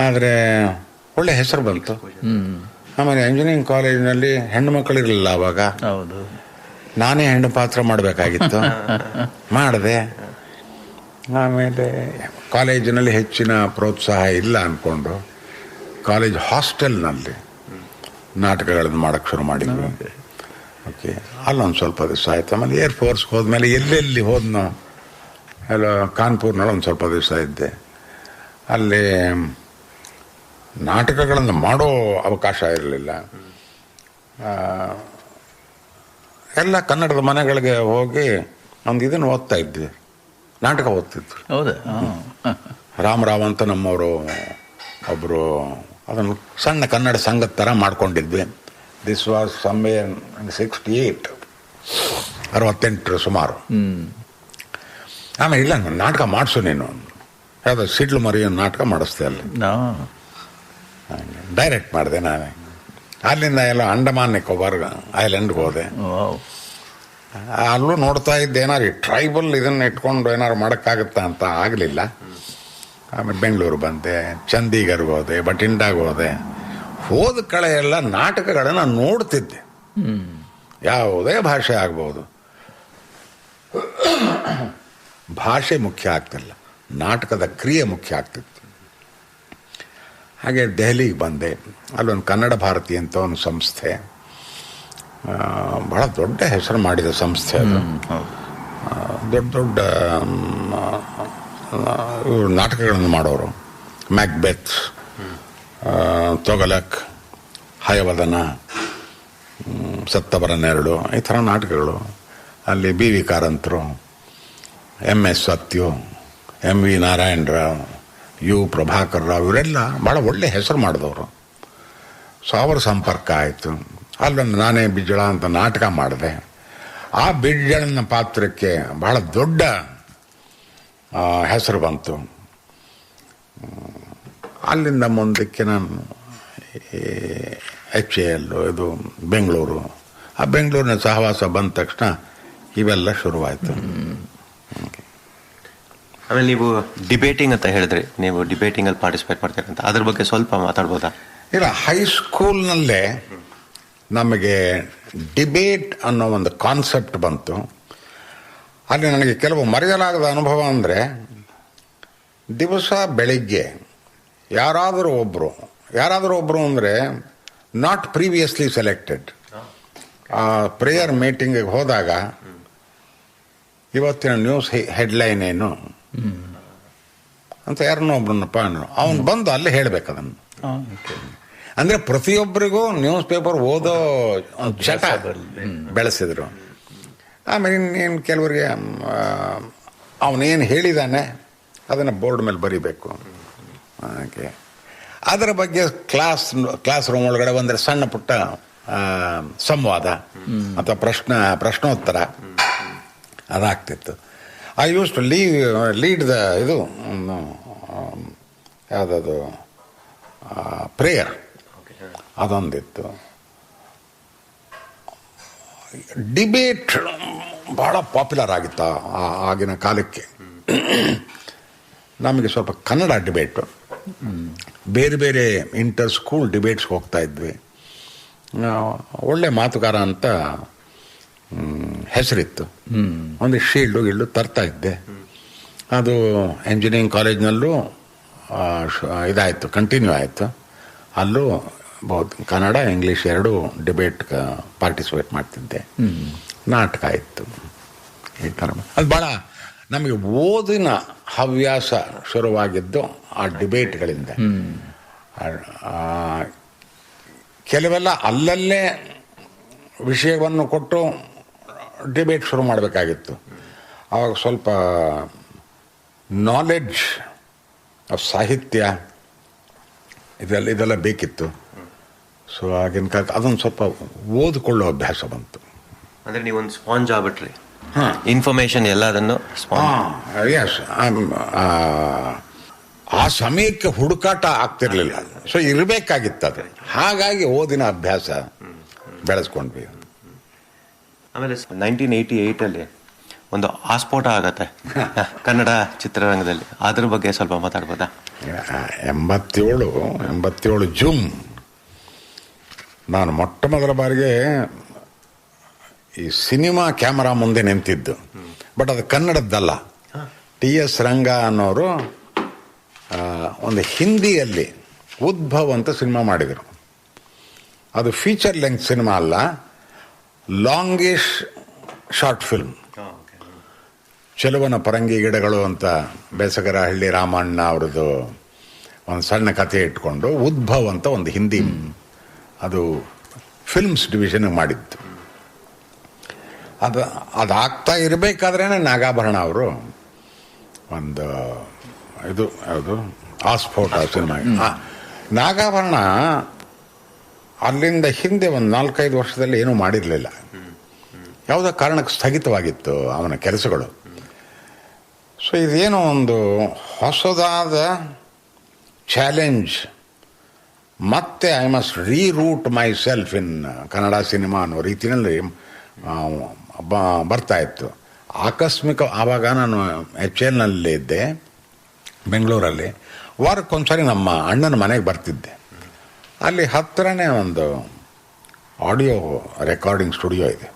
ಆದರೆ ಒಳ್ಳೆ ಹೆಸರು ಬಂತು. ಆಮೇಲೆ ಎಂಜಿನಿಯರಿಂಗ್ ಕಾಲೇಜಿನಲ್ಲಿ ಹೆಣ್ಣು ಮಕ್ಕಳಿರಲಿಲ್ಲ ಆವಾಗ. ಹೌದು, ನಾನೇ ಹೆಣ್ಣು ಪಾತ್ರ ಮಾಡಬೇಕಾಗಿತ್ತು, ಮಾಡಿದೆ. ಆಮೇಲೆ ಕಾಲೇಜಿನಲ್ಲಿ ಹೆಚ್ಚಿನ ಪ್ರೋತ್ಸಾಹ ಇಲ್ಲ ಅಂದ್ಕೊಂಡು ಕಾಲೇಜ್ ಹಾಸ್ಟೆಲ್ನಲ್ಲಿ ನಾಟಕಗಳನ್ನು ಮಾಡೋಕ್ಕೆ ಶುರು ಮಾಡಿದ್ವಿ. ಓಕೆ, ಅಲ್ಲೊಂದು ಸ್ವಲ್ಪ ದಿವಸ ಆಯಿತು. ಆಮೇಲೆ ಏರ್ಫೋರ್ಸ್ಗೆ ಹೋದ್ಮೇಲೆ ಎಲ್ಲೆಲ್ಲಿ ಹೋದ್ನೋ ಎಲ್ಲ ಕಾನ್ಪುರ್ನಲ್ಲಿ ಒಂದು ಸ್ವಲ್ಪ ದಿವಸ ಇದ್ದೆ. ಅಲ್ಲಿ ನಾಟಕಗಳನ್ನು ಮಾಡೋ ಅವಕಾಶ ಇರಲಿಲ್ಲ. ಎಲ್ಲ ಕನ್ನಡದ ಮನೆಗಳಿಗೆ ಹೋಗಿ ಒಂದು ಇದನ್ನು ಓದ್ತಾ ಇದ್ವಿ, ನಾಟಕ ಓದ್ತಿದ್ವಿ. ಹೌದಾ? ರಾಮರಾವ್ ಅಂತ ನಮ್ಮವರು ಒಬ್ಬರು ಅದನ್ನು ಸಣ್ಣ ಕನ್ನಡ ಸಂಘದ ಥರ ಮಾಡ್ಕೊಂಡಿದ್ವಿ. ದಿಸ್ ವಾಸ್ ಸಮ್ವೇರ್ 68, 68 ಸುಮಾರು. ಆಮೇಲೆ ಇಲ್ಲ, ನಾಟಕ ಮಾಡಿಸು ನೀನು, ಯಾವುದೋ ಸಿಡ್ಲು ಮರಿ ನಾಟಕ ಮಾಡಿಸ್ದೆ ಅಲ್ಲಿ. ಡೈರೆಕ್ಟ್ ಮಾಡಿದೆ ನಾನೇ. ಅಲ್ಲಿಂದ ಎಲ್ಲ ಅಂಡಮಾನ್ ನಿಕೋಬಾರ್ ಐಲ್ಯಾಂಡ್ಗೆ ಹೋದೆ. ಅಲ್ಲೂ ನೋಡ್ತಾ ಇದ್ದೆ, ಏನಾರು ಟ್ರೈಬಲ್ ಇದನ್ನು ಇಟ್ಕೊಂಡು ಏನಾರು ಮಾಡೋಕ್ಕಾಗುತ್ತಾ ಅಂತ ಆಗಲಿಲ್ಲ. ಆಮೇಲೆ ಬೆಂಗಳೂರು ಬಂದೆ, ಚಂಡೀಗರ್ಗೆ ಹೋದೆ, ಬಟಿಂಡಾಗೆ ಹೋದೆ. ಹೋದ ಕಡೆ ಎಲ್ಲ ನಾಟಕಗಳನ್ನು ನೋಡ್ತಿದ್ದೆ. ಯಾವುದೇ ಭಾಷೆ ಆಗ್ಬೋದು, ಭಾಷೆ ಮುಖ್ಯ ಆಗ್ತಿಲ್ಲ, ನಾಟಕದ ಕ್ರಿಯೆ ಮುಖ್ಯ ಆಗ್ತಿತ್ತು. ಹಾಗೆ ದೆಹಲಿಗೆ ಬಂದೆ. ಅಲ್ಲೊಂದು ಕನ್ನಡ ಭಾರತಿ ಅಂತ ಒಂದು ಸಂಸ್ಥೆ, ಬಹಳ ದೊಡ್ಡ ಹೆಸರು ಮಾಡಿದ ಸಂಸ್ಥೆ ಅದು. ದೊಡ್ಡ ದೊಡ್ಡ ನಾಟಕಗಳನ್ನು ಮಾಡೋರು, ಮ್ಯಾಕ್ಬೆತ್, ತೊಗಲಕ್, ಹಯವದನ, ಸತ್ತವರನ್ನೆರಡು, ಈ ಥರ ನಾಟಕಗಳು. ಅಲ್ಲಿ ಬಿ ವಿ ಕಾರಂತರು, MS Sathyu, MV Narayanarao, U Prabhakar Rao, ಇವರೆಲ್ಲ ಭಾಳ ಒಳ್ಳೆ ಹೆಸರು ಮಾಡಿದವರು. ಸೊ ಅವರ ಸಂಪರ್ಕ ಆಯಿತು. ಅಲ್ಲೊಂದು ನಾನೇ ಬಿಜ್ಜಳ ಅಂತ ನಾಟಕ ಮಾಡಿದೆ. ಆ ಬಿಜ್ಜಳನ ಪಾತ್ರಕ್ಕೆ ಬಹಳ ದೊಡ್ಡ ಹೆಸರು ಬಂತು. ಅಲ್ಲಿಂದ ಮುಂದಕ್ಕೆ ನಾನು HAL, ಇದು ಬೆಂಗಳೂರು. ಆ ಬೆಂಗಳೂರಿನ ಸಹವಾಸ ಬಂದ ತಕ್ಷಣ ಇವೆಲ್ಲ ಶುರುವಾಯಿತು. ಆಮೇಲೆ ನೀವು ಡಿಬೇಟಿಂಗ್ ಅಂತ ಹೇಳಿದ್ರಿ, ನೀವು ಡಿಬೇಟಿಂಗಲ್ಲಿ ಪಾರ್ಟಿಸಿಪೇಟ್ ಮಾಡ್ತೀರಿ ಅಂತ, ಅದ್ರ ಬಗ್ಗೆ ಸ್ವಲ್ಪ ಮಾತಾಡ್ಬೋದಾ? ಇಲ್ಲ, ಹೈಸ್ಕೂಲ್ನಲ್ಲೇ ನಮಗೆ ಡಿಬೇಟ್ ಅನ್ನೋ ಒಂದು ಕಾನ್ಸೆಪ್ಟ್ ಬಂತು. ಅಲ್ಲಿ ನನಗೆ ಕೆಲವು ಮರೆಯಲಾಗದ ಅನುಭವ ಅಂದರೆ, ದಿವಸ ಬೆಳಿಗ್ಗೆ ಯಾರಾದರೂ ಒಬ್ಬರು ಅಂದರೆ ನಾಟ್ ಪ್ರೀವಿಯಸ್ಲಿ ಸೆಲೆಕ್ಟೆಡ್, ಆ ಪ್ರೇಯರ್ ಮೀಟಿಂಗಿಗೆ ಹೋದಾಗ ಇವತ್ತಿನ ನ್ಯೂಸ್ ಹೆಡ್ಲೈನ್ ಏನು ಅಂತ ಯಾರನ್ನೋ ಒಬ್ರನ್ನಪ್ಪ ಅವನು ಬಂದು ಅಲ್ಲೇ ಹೇಳ್ಬೇಕು ಅದನ್ನು. ಅಂದರೆ ಪ್ರತಿಯೊಬ್ಬರಿಗೂ ನ್ಯೂಸ್ ಪೇಪರ್ ಓದೋ ಚಟ ಬೆಳೆಸಿದ್ರು. ಆಮೇಲೆ ಇನ್ನೇನು ಕೆಲವರಿಗೆ ಅವನೇನು ಹೇಳಿದಾನೆ ಅದನ್ನು ಬೋರ್ಡ್ ಮೇಲೆ ಬರೀಬೇಕು. ಹಾಗೆ ಅದರ ಬಗ್ಗೆ ಕ್ಲಾಸ್ ರೂಮ್ ಒಳಗಡೆ ಒಂದರೆ ಸಣ್ಣ ಪುಟ್ಟ ಸಂವಾದ ಅಥವಾ ಪ್ರಶ್ನೋತ್ತರ ಅದಾಗ್ತಿತ್ತು. I used to lead the ಇದು ಯಾವುದದು ಪ್ರೇಯರ್, ಅದೊಂದಿತ್ತು. ಡಿಬೇಟ್ ಬಹಳ ಪಾಪ್ಯುಲರ್ ಆಗಿತ್ತು ಆಗಿನ ಕಾಲಕ್ಕೆ. ನಮಗೆ ಸ್ವಲ್ಪ ಕನ್ನಡ ಡಿಬೇಟು, ಬೇರೆ ಬೇರೆ ಇಂಟರ್ ಸ್ಕೂಲ್ ಡಿಬೇಟ್ಸ್ಗೆ ಹೋಗ್ತಾ ಇದ್ವಿ. ಒಳ್ಳೆ ಮಾತುಗಾರ ಅಂತ ಹೆಸರಿತ್ತು. ಒಂದು ಶೀಲ್ಡು ತರ್ತಾ ಇದ್ದೆ. ಅದು ಎಂಜಿನಿಯರಿಂಗ್ ಕಾಲೇಜ್ನಲ್ಲೂ ಇದಾಯಿತು, ಕಂಟಿನ್ಯೂ ಆಯಿತು. ಅಲ್ಲೂ ಕನ್ನಡ ಇಂಗ್ಲೀಷ್ ಎರಡೂ ಡಿಬೇಟ್ ಪಾರ್ಟಿಸಿಪೇಟ್ ಮಾಡ್ತಿದ್ದೆ. ನಾಟಕ ಇತ್ತು. ಈ ಥರ ಅದು ಭಾಳ ನಮಗೆ ಓದಿನ ಹವ್ಯಾಸ ಶುರುವಾಗಿದ್ದು ಆ ಡಿಬೇಟ್ಗಳಿಂದ. ಕೆಲವೆಲ್ಲ ಅಲ್ಲಲ್ಲೇ ವಿಷಯವನ್ನು ಕೊಟ್ಟು ಡಿಬೇಟ್ ಶುರು ಮಾಡಬೇಕಾಗಿತ್ತು. ಆವಾಗ ಸ್ವಲ್ಪ ನಾಲೆಡ್ಜ್ ಆಫ್ ಸಾಹಿತ್ಯ ಇದೆಲ್ಲ ಬೇಕಿತ್ತು. ಸೊ ಆಗಿನ ಕಾಲಕ್ಕೆ ಅದೊಂದು ಸ್ವಲ್ಪ ಓದಿಕೊಳ್ಳೋ ಅಭ್ಯಾಸ ಬಂತು. ಅಂದರೆ ನೀವೊಂದು ಸ್ಪಾಂಜ್ ಆಗ್ಬಿಟ್ರಿ, ಇನ್ಫಾರ್ಮೇಶನ್ ಎಲ್ಲದನ್ನು ಎಸ್. ಆ ಸಮಯಕ್ಕೆ ಹುಡುಕಾಟ ಆಗ್ತಿರ್ಲಿಲ್ಲ, ಸೊ ಇರಬೇಕಾಗಿತ್ತು ಅದು. ಹಾಗಾಗಿ ಓದಿನ ಅಭ್ಯಾಸ ಬೆಳೆಸ್ಕೊಂಡ್ವಿ. ಆಮೇಲೆ 1988 ಒಂದು ಆಸ್ಫೋಟ ಆಗತ್ತೆ ಕನ್ನಡ ಚಿತ್ರರಂಗದಲ್ಲಿ, ಅದ್ರ ಬಗ್ಗೆ ಸ್ವಲ್ಪ ಮಾತಾಡ್ಬೋದಾ? 87 ಜೂನ್ ನಾನು ಮೊಟ್ಟ ಮೊದಲ ಬಾರಿಗೆ ಈ ಸಿನಿಮಾ ಕ್ಯಾಮರಾ ಮುಂದೆ ನಿಂತಿದ್ದು. ಬಟ್ ಅದು ಕನ್ನಡದ್ದಲ್ಲ. TS ರಂಗ ಅನ್ನೋರು ಒಂದು ಹಿಂದಿಯಲ್ಲಿ ಉದ್ಭವ್ ಅಂತ ಸಿನಿಮಾ ಮಾಡಿದರು. ಅದು ಫೀಚರ್ ಲೆಂತ್ ಸಿನಿಮಾ ಅಲ್ಲ, ಲಾಂಗಿಶ್ ಶಾರ್ಟ್ ಫಿಲ್ಮ್. ಚೆಲುವನ ಪರಂಗಿ ಗಿಡಗಳು ಅಂತ ಬೇಸಗರಹಳ್ಳಿ ರಾಮಣ್ಣ ಅವ್ರದ್ದು ಒಂದು ಸಣ್ಣ ಕಥೆ ಇಟ್ಕೊಂಡು ಉದ್ಭವ್ ಅಂತ ಒಂದು ಹಿಂದಿ, ಅದು ಫಿಲ್ಮ್ಸ್ ಡಿವಿಷನ್ ಮಾಡಿದ್ದು. ಅದಾಗ್ತಾ ಇರಬೇಕಾದ್ರೇ ನಾಗಾಭರಣ ಅವರು ಒಂದು ಇದು ಯಾವುದು ಆಸ್ಫೋಟ ಸಿನಿಮಾ. ನಾಗಾಭರಣ ಅಲ್ಲಿಂದ ಹಿಂದೆ ಒಂದು 4-5 ವರ್ಷದಲ್ಲಿ ಏನೂ ಮಾಡಿರಲಿಲ್ಲ. ಯಾವುದೋ ಕಾರಣಕ್ಕೆ ಸ್ಥಗಿತವಾಗಿತ್ತು ಅವನ ಕೆಲಸಗಳು. ಸೊ ಇದೇನೋ ಒಂದು ಹೊಸದಾದ ಚಾಲೆಂಜ್, ಮತ್ತೆ I must reroute myself in Kannada cinema ಅನ್ನೋ ರೀತಿಯಲ್ಲಿ ಬರ್ತಾ ಇತ್ತು. ಆಕಸ್ಮಿಕ ಆವಾಗ ನಾನು HLನಲ್ಲಿ ಇದ್ದೆ ಬೆಂಗಳೂರಲ್ಲಿ. ವಾರಕ್ಕೊಂದ್ಸರಿ ನಮ್ಮ ಅಣ್ಣನ ಮನೆಗೆ ಬರ್ತಿದ್ದೆ. ಅಲ್ಲಿ ಹತ್ತಿರನೇ ಒಂದು ಆಡಿಯೋ ರೆಕಾರ್ಡಿಂಗ್ ಸ್ಟುಡಿಯೋ ಇದೆ.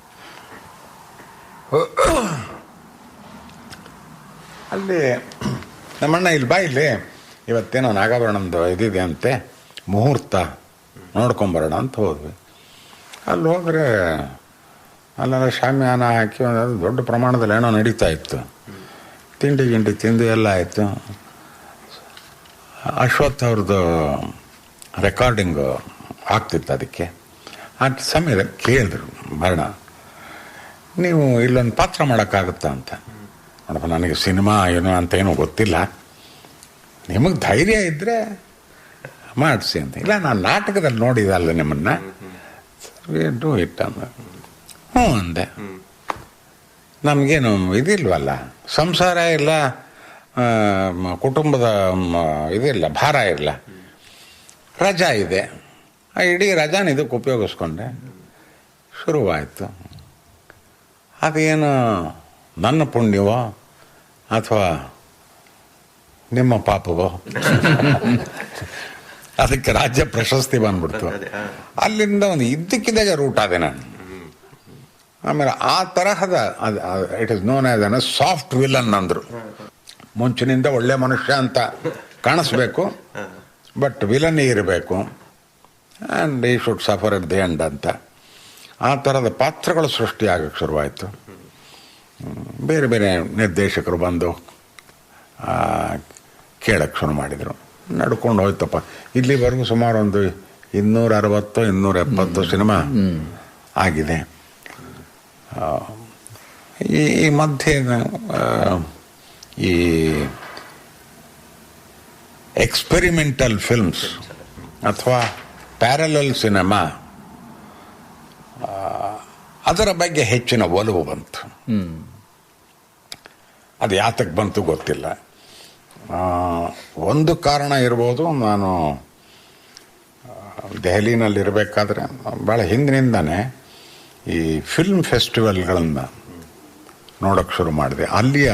ಅಲ್ಲಿ ನಮ್ಮಣ್ಣ ಇಲ್ಲಿ ಬಾ, ಇಲ್ಲಿ ಇವತ್ತೇನೋ ನಾಗಾಭರಣಂದು ಇದಿದೆ ಅಂತೆ, ಮುಹೂರ್ತ ನೋಡ್ಕೊಂಬರೋಣ ಅಂತ ಹೋದ್ವಿ. ಅಲ್ಲಿ ಹೋದರೆ ಅಲ್ಲೆಲ್ಲ ಶಾಮಿಯಾನ ಹಾಕಿ ಒಂದು ದೊಡ್ಡ ಪ್ರಮಾಣದಲ್ಲಿ ಏನೋ ನಡೀತಾ ಇತ್ತು. ತಿಂಡಿ ತಿಂದು ಎಲ್ಲ ಆಯಿತು. ಅಶ್ವಥ್ ಅವ್ರದ್ದು ರೆಕಾರ್ಡಿಂಗು ಆಗ್ತಿತ್ತು. ಅದಕ್ಕೆ ಆ ಸಮಯದಲ್ಲಿ ಕೇಳಿದ್ರು, ಭರಣ ನೀವು ಇಲ್ಲೊಂದು ಪಾತ್ರ ಮಾಡೋಕ್ಕಾಗುತ್ತಾ ಅಂತ. ನೋಡಪ್ಪ, ನನಗೆ ಸಿನಿಮಾ ಏನೋ ಅಂತ ಏನೂ ಗೊತ್ತಿಲ್ಲ, ನಿಮಗೆ ಧೈರ್ಯ ಇದ್ದರೆ ಮಾಡಿಸಿ ಅಂತ. ಇಲ್ಲ, ನಾನು ನಾಟಕದಲ್ಲಿ ನೋಡಿದಲ್ಲ ನಿಮ್ಮನ್ನು, ಡೂ ಇಟ್ ಅಂದ. ಹ್ಞೂ ಅಂದೆ. ನಮಗೇನು ಇದಿಲ್ವಲ್ಲ, ಸಂಸಾರ ಇಲ್ಲ, ಕುಟುಂಬದ ಇದಿಲ್ಲ, ಭಾರ ಇಲ್ಲ, ರಜಾ ಇದೆ. ಆ ಇಡೀ ರಜಾನ ಇದಕ್ಕೆ ಉಪಯೋಗಿಸ್ಕೊಂಡೆ. ಶುರುವಾಯಿತು. ಅದೇನು ನನ್ನ ಪುಣ್ಯವೋ ಅಥವಾ ನಿಮ್ಮ ಪಾಪವೋ, ಅದಕ್ಕೆ ರಾಜ್ಯ ಪ್ರಶಸ್ತಿ ಬಂದ್ಬಿಡ್ತು. ಅಲ್ಲಿಂದ ಒಂದು ಇದ್ದಕ್ಕಿದ್ದಾಗ ರೂಟ್ ಆದೆ ನಾನು. ಆಮೇಲೆ ಆ ತರಹದ it is known as an soft villain ಅಂದರು. ಮುಂಚಿನಿಂದ ಒಳ್ಳೆ ಮನುಷ್ಯ ಅಂತ ಕಾಣಿಸ್ಬೇಕು, ಬಟ್ ವಿಲನ್ ಇರಬೇಕು, ಆ್ಯಂಡ್ ಈ should suffer at the end ಅಂತ. ಆ ಥರದ ಪಾತ್ರಗಳು ಸೃಷ್ಟಿಯಾಗಕ್ಕೆ ಶುರುವಾಯಿತು. ಬೇರೆ ಬೇರೆ ನಿರ್ದೇಶಕರು ಬಂದು ಕೇಳಕ್ಕೆ ಶುರು ಮಾಡಿದರು. ನಡ್ಕೊಂಡು ಹೋಯ್ತಪ್ಪ. ಇಲ್ಲಿವರೆಗೂ ಸುಮಾರು ಒಂದು 260-270 ಸಿನಿಮಾ ಆಗಿದೆ. ಈ ಮಧ್ಯೆ ಈ ಎಕ್ಸ್ಪೆರಿಮೆಂಟಲ್ ಫಿಲ್ಮ್ಸ್ ಅಥವಾ ಪ್ಯಾರಲಲ್ ಸಿನಿಮಾ, ಅದರ ಬಗ್ಗೆ ಹೆಚ್ಚಿನ ಒಲವು ಬಂತು. ಅದು ಯಾತಕ್ಕೆ ಬಂತು ಗೊತ್ತಿಲ್ಲ. ಒಂದು ಕಾರಣ ಇರ್ಬೋದು, ನಾನು ದೆಹಲಿನಲ್ಲಿರಬೇಕಾದ್ರೆ ಭಾಳ ಹಿಂದಿನಿಂದನೇ ಈ ಫಿಲ್ಮ್ ಫೆಸ್ಟಿವಲ್ಗಳನ್ನು ನೋಡೋಕ್ಕೆ ಶುರು ಮಾಡಿದೆ. ಅಲ್ಲಿಯ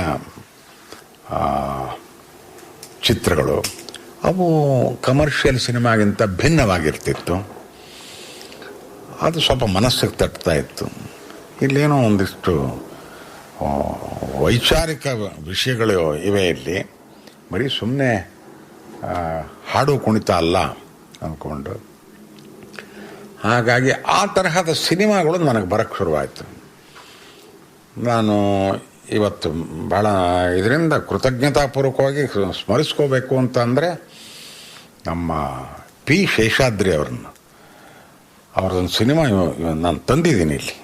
ಚಿತ್ರಗಳು ಅವು ಕಮರ್ಷಿಯಲ್ ಸಿನಿಮಾಗಿಂತ ಭಿನ್ನವಾಗಿರ್ತಿತ್ತು. ಅದು ಸ್ವಲ್ಪ ಮನಸ್ಸಿಗೆ ತಟ್ತಾ ಇತ್ತು. ಇಲ್ಲೇನೋ ಒಂದಿಷ್ಟು ವೈಚಾರಿಕ ವಿಷಯಗಳು ಇವೆ ಇಲ್ಲಿ, ಬರೀ ಸುಮ್ಮನೆ ಹಾಡು ಕುಣಿತ ಅಲ್ಲ ಅಂದ್ಕೊಂಡು. ಹಾಗಾಗಿ ಆ ತರಹದ ಸಿನಿಮಾಗಳು ನನಗೆ ಬರೋಕ್ಕೆ ಶುರುವಾಯಿತು. ನಾನು ಇವತ್ತು ಭಾಳ ಇದರಿಂದ ಕೃತಜ್ಞತಾಪೂರ್ವಕವಾಗಿ ಸ್ಮರಿಸ್ಕೋಬೇಕು ಅಂತ ಅಂದರೆ ನಮ್ಮ ಪಿ ಶೇಷಾದ್ರಿ ಅವ್ರದ್ದೊಂದು ಸಿನಿಮಾ ನಾನು ತಂದಿದ್ದೀನಿ ಇಲ್ಲಿ,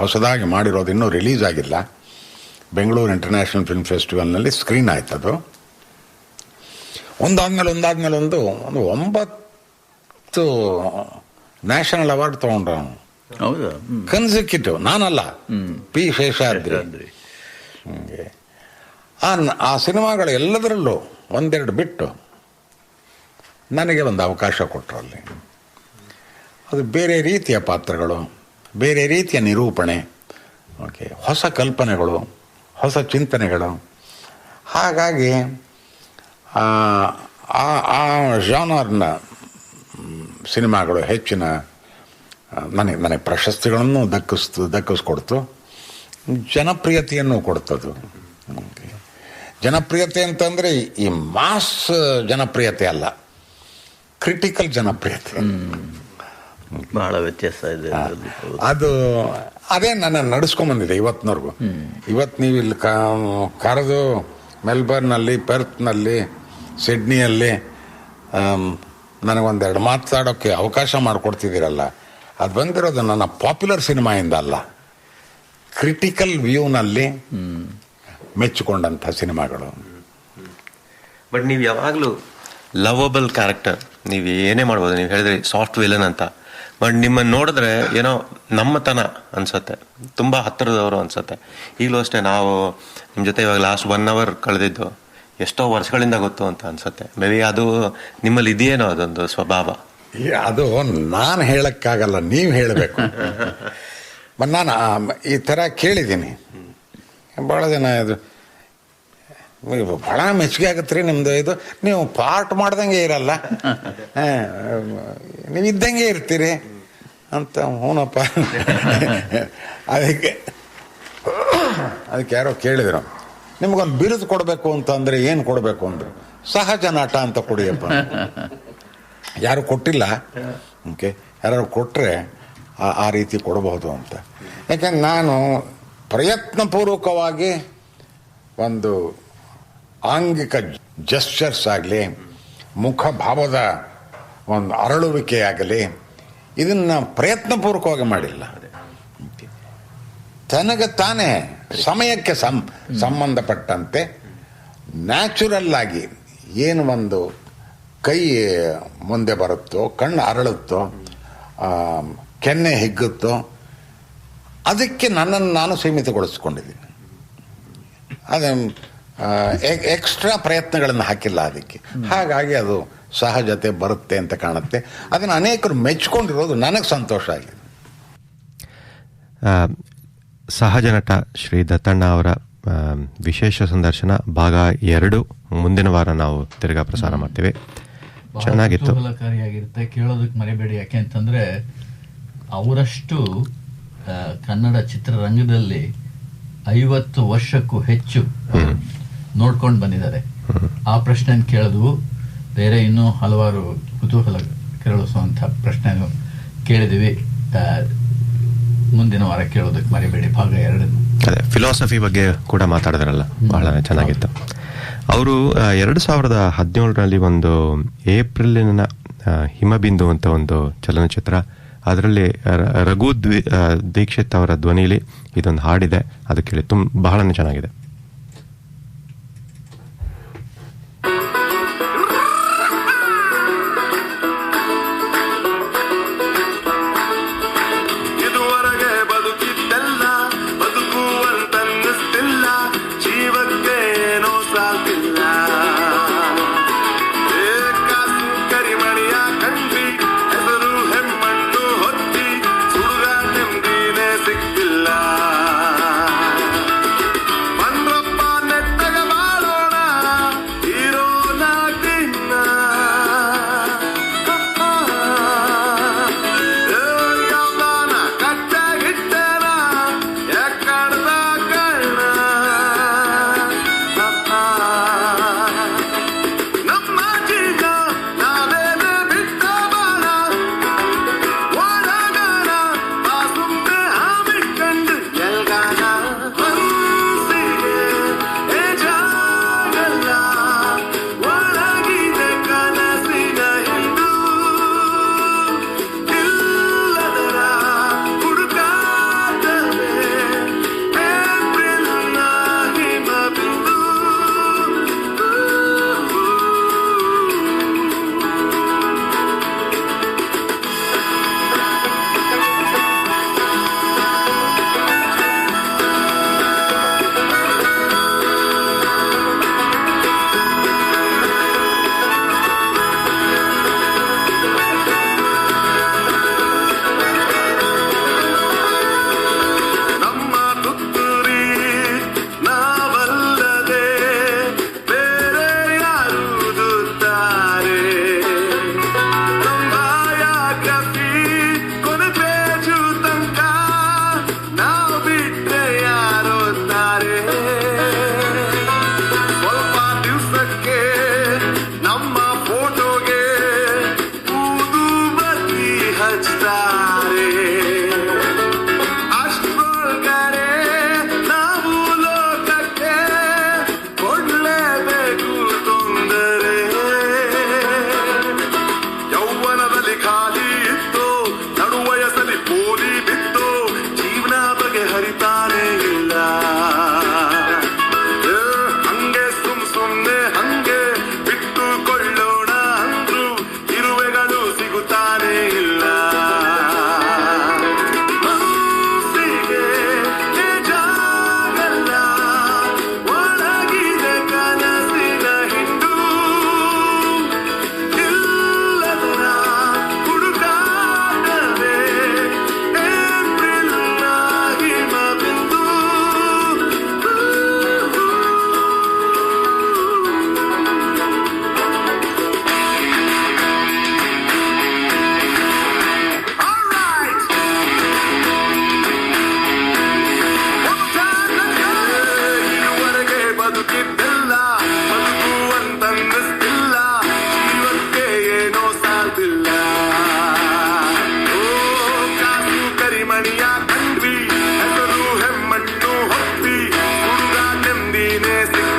ಹೊಸದಾಗಿ ಮಾಡಿರೋದು, ಇನ್ನೂ ರಿಲೀಸ್ ಆಗಿಲ್ಲ. ಬೆಂಗಳೂರು ಇಂಟರ್ನ್ಯಾಷನಲ್ ಫಿಲ್ಮ್ ಫೆಸ್ಟಿವಲ್ನಲ್ಲಿ ಸ್ಕ್ರೀನ್ ಆಯ್ತದು. ಒಂದಾದ್ಮೇಲೆ ಒಂದು 9 ನ್ಯಾಷನಲ್ ಅವಾರ್ಡ್ ತಗೊಂಡ್ರ. ಹೌದಾ? ಕನ್ಸಿಕ್ಯೂಟಿವ್. ನಾನಲ್ಲ, ಪಿ ಶೇಷಾದ್ರಿ. ಆ ಸಿನಿಮಾಗಳು ಎಲ್ಲದರಲ್ಲೂ ಒಂದೆರಡು ಬಿಟ್ಟು ನನಗೆ ಒಂದು ಅವಕಾಶ ಕೊಟ್ಟರು ಅಲ್ಲಿ. ಅದು ಬೇರೆ ರೀತಿಯ ಪಾತ್ರಗಳು, ಬೇರೆ ರೀತಿಯ ನಿರೂಪಣೆ, ಓಕೆ, ಹೊಸ ಕಲ್ಪನೆಗಳು, ಹೊಸ ಚಿಂತನೆಗಳು. ಹಾಗಾಗಿ ಆ ಜಾನರ್ನ ಸಿನಿಮಾಗಳು ಹೆಚ್ಚಿನ ನನಗೆ ಪ್ರಶಸ್ತಿಗಳನ್ನು ದಕ್ಕಿಸ್ಕೊಡ್ತು, ಜನಪ್ರಿಯತೆಯನ್ನು ಕೊಡ್ತದು. ಜನಪ್ರಿಯತೆ ಅಂತಂದರೆ ಈ ಮಾಸ್ ಜನಪ್ರಿಯತೆ ಅಲ್ಲ, ಕ್ರಿಟಿಕಲ್ ಜನಪ್ರಿಯತೆ. ಬಹಳ ವ್ಯತ್ಯಾಸ ಇದೆ ಅದು. ಅದೇ ನನ್ನ ನಡೆಸ್ಕೊಂಬಂದಿದೆ ಇವತ್ತಿನವರೆಗೂ. ಇವತ್ತು ನೀವು ಇಲ್ಲಿ ಕರೆದು ಮೆಲ್ಬರ್ನಲ್ಲಿ, ಪೆರ್ತ್ನಲ್ಲಿ, ಸಿಡ್ನಿಯಲ್ಲಿ ನನಗೊಂದೆರಡು ಮಾತಾಡೋಕ್ಕೆ ಅವಕಾಶ ಮಾಡಿಕೊಡ್ತಿದ್ದೀರಲ್ಲ, ಅದು ಬಂದಿರೋದು ನನ್ನ ಪಾಪ್ಯುಲರ್ ಸಿನಿಮಾಯಿಂದ ಅಲ್ಲ, ಕ್ರಿಟಿಕಲ್ ವ್ಯೂನಲ್ಲಿ ಮೆಚ್ಚಿಕೊಂಡಂಥ ಸಿನಿಮಾಗಳು. ಬಟ್ ನೀವು ಯಾವಾಗಲೂ ಲವಬಲ್ ಕ್ಯಾರೆಕ್ಟರ್, ನೀವು ಏನೇ ಮಾಡ್ಬೋದು. ನೀವು ಹೇಳಿದ್ರಿ ಸಾಫ್ಟ್ ವಿಲನ್ ಅಂತ, ಬಟ್ ನಿಮ್ಮನ್ನು ನೋಡಿದ್ರೆ ಏನೋ ನಮ್ಮತನ ಅನ್ಸತ್ತೆ, ತುಂಬ ಹತ್ತಿರದವರು ಅನ್ಸತ್ತೆ. ಈಗಲೂ ಅಷ್ಟೇ, ನಾವು ನಿಮ್ಮ ಜೊತೆ ಇವಾಗ ಲಾಸ್ಟ್ 1 hour ಕಳೆದಿದ್ದು ಎಷ್ಟೋ ವರ್ಷಗಳಿಂದ ಗೊತ್ತು ಅಂತ ಅನ್ಸತ್ತೆ. ಮೇ ಬಿ ಅದು ನಿಮ್ಮಲ್ಲಿ ಇದೆಯೇನೋ ಅದೊಂದು ಸ್ವಭಾವ. ಅದು ನಾನು ಹೇಳಕ್ಕಾಗಲ್ಲ, ನೀವು ಹೇಳಬೇಕು. ಬಟ್ ನಾನು ಈ ಥರ ಕೇಳಿದ್ದೀನಿ ಭಾಳ ಜನ. ಇದು ಭಾಳ ಮೆಚ್ಚುಗೆ ಆಗುತ್ತೆ ರೀ ನಿಮ್ಮದು, ಇದು ನೀವು ಪಾರ್ಟ್ ಮಾಡ್ದಂಗೆ ಇರಲ್ಲ, ನೀವು ಇದ್ದಂಗೆ ಇರ್ತೀರಿ ಅಂತ. ಹೂನಪ್ಪ. ಅದಕ್ಕೆ ಯಾರೋ ಕೇಳಿದ್ರು, ನಿಮ್ಗೊಂದು ಬಿರುದು ಕೊಡಬೇಕು ಅಂತಂದರೆ ಏನು ಕೊಡಬೇಕು ಅಂದರು. ಸಹಜ ನಟ ಅಂತ ಕೊಡಿಯಪ್ಪ. ಯಾರು ಕೊಟ್ಟಿಲ್ಲ, ಓಕೆ, ಯಾರು ಕೊಟ್ಟರೆ ಆ ರೀತಿ ಕೊಡಬಹುದು ಅಂತ. ಯಾಕೆಂದ್ರೆ ನಾನು ಪ್ರಯತ್ನಪೂರ್ವಕವಾಗಿ ಒಂದು ಆಂಗಿಕ ಜೆಸ್ಚರ್ಸ್ ಆಗಲಿ, ಮುಖಭಾವದ ಒಂದು ಅರಳುವಿಕೆ ಆಗಲಿ, ಇದನ್ನು ಪ್ರಯತ್ನಪೂರ್ವಕವಾಗಿ ಮಾಡಿಲ್ಲ. ತನಗೆ ತಾನೇ ಸಮಯಕ್ಕೆ ಸಂಬಂಧಪಟ್ಟಂತೆ ನ್ಯಾಚುರಲ್ ಆಗಿ ಏನು ಒಂದು ಕೈ ಮುಂದೆ ಬರುತ್ತೋ, ಕಣ್ಣು ಅರಳುತ್ತೋ, ಕೆನ್ನೆ ಹಿಗ್ಗುತ್ತೋ, ಅದಕ್ಕೆ ನನ್ನನ್ನು ನಾನು ಸೀಮಿತಗೊಳಿಸ್ಕೊಂಡಿದ್ದೀನಿ. ಅದು ಎಕ್ಸ್ಟ್ರಾ ಪ್ರಯತ್ನಗಳನ್ನು ಹಾಕಿಲ್ಲ ಅದಕ್ಕೆ. ಹಾಗಾಗಿ ಅದು ಸಹಜತೆ ಬರುತ್ತೆ ಅಂತ ಕಾಣುತ್ತೆ. ಅದನ್ನು ಅನೇಕರು ಮೆಚ್ಕೊಂಡಿರೋದು ನನಗೆ ಸಂತೋಷ ಆಗಿದೆ. ಸಹಜ ನಟ ಶ್ರೀ ದತ್ತಣ್ಣ ಅವರ ವಿಶೇಷ ಸಂದರ್ಶನ ಭಾಗ 2 ಮುಂದಿನ ವಾರ ನಾವು ತಿರ್ಗಾ ಪ್ರಸಾರ ಮಾಡ್ತೀವಿ. ಚೆನ್ನಾಗಿತ್ತು, ಕುತೂಹಲಕಾರಿಯಾಗಿರುತ್ತೆ, ಕೇಳೋದಕ್ಕೆ ಮರಿಬೇಡಿ. ಯಾಕೆ ಅಂತಂದ್ರೆ ಅವರಷ್ಟು ಕನ್ನಡ ಚಿತ್ರರಂಗದಲ್ಲಿ 50 ವರ್ಷಕ್ಕೂ ಹೆಚ್ಚು ನೋಡ್ಕೊಂಡು ಬಂದಿದ್ದಾರೆ. ಆ ಪ್ರಶ್ನೆ ಕೇಳಿದ್ವು. ಬೇರೆ ಇನ್ನೂ ಹಲವಾರು ಕುತೂಹಲ ಕೆರಳಿಸುವಂಥ ಪ್ರಶ್ನೆ ಕೇಳಿದ್ವಿ. ಮುಂದಿನ ವಾರ ಕೇಳೋದಕ್ಕೆ ಮರಿಬೇಡಿ ಭಾಗ 2. ಅದೇ ಫಿಲಾಸಫಿ ಬಗ್ಗೆ ಕೂಡ ಮಾತಾಡಿದ್ರಲ್ಲ, ಬಹಳ ಚೆನ್ನಾಗಿತ್ತು. ಅವರು 2017ರಲ್ಲಿ ಒಂದು ಏಪ್ರಿಲಿನ ಹಿಮಬಿಂದು ಅಂತ ಒಂದು ಚಲನಚಿತ್ರ, ಅದರಲ್ಲಿ ರಘು ದೀಕ್ಷಿತ್ ಅವರ ಧ್ವನಿಲಿ ಇದೊಂದು ಹಾಡಿದೆ, ಅದು ಕೇಳಿ ಬಹಳನೇ ಚೆನ್ನಾಗಿದೆ. One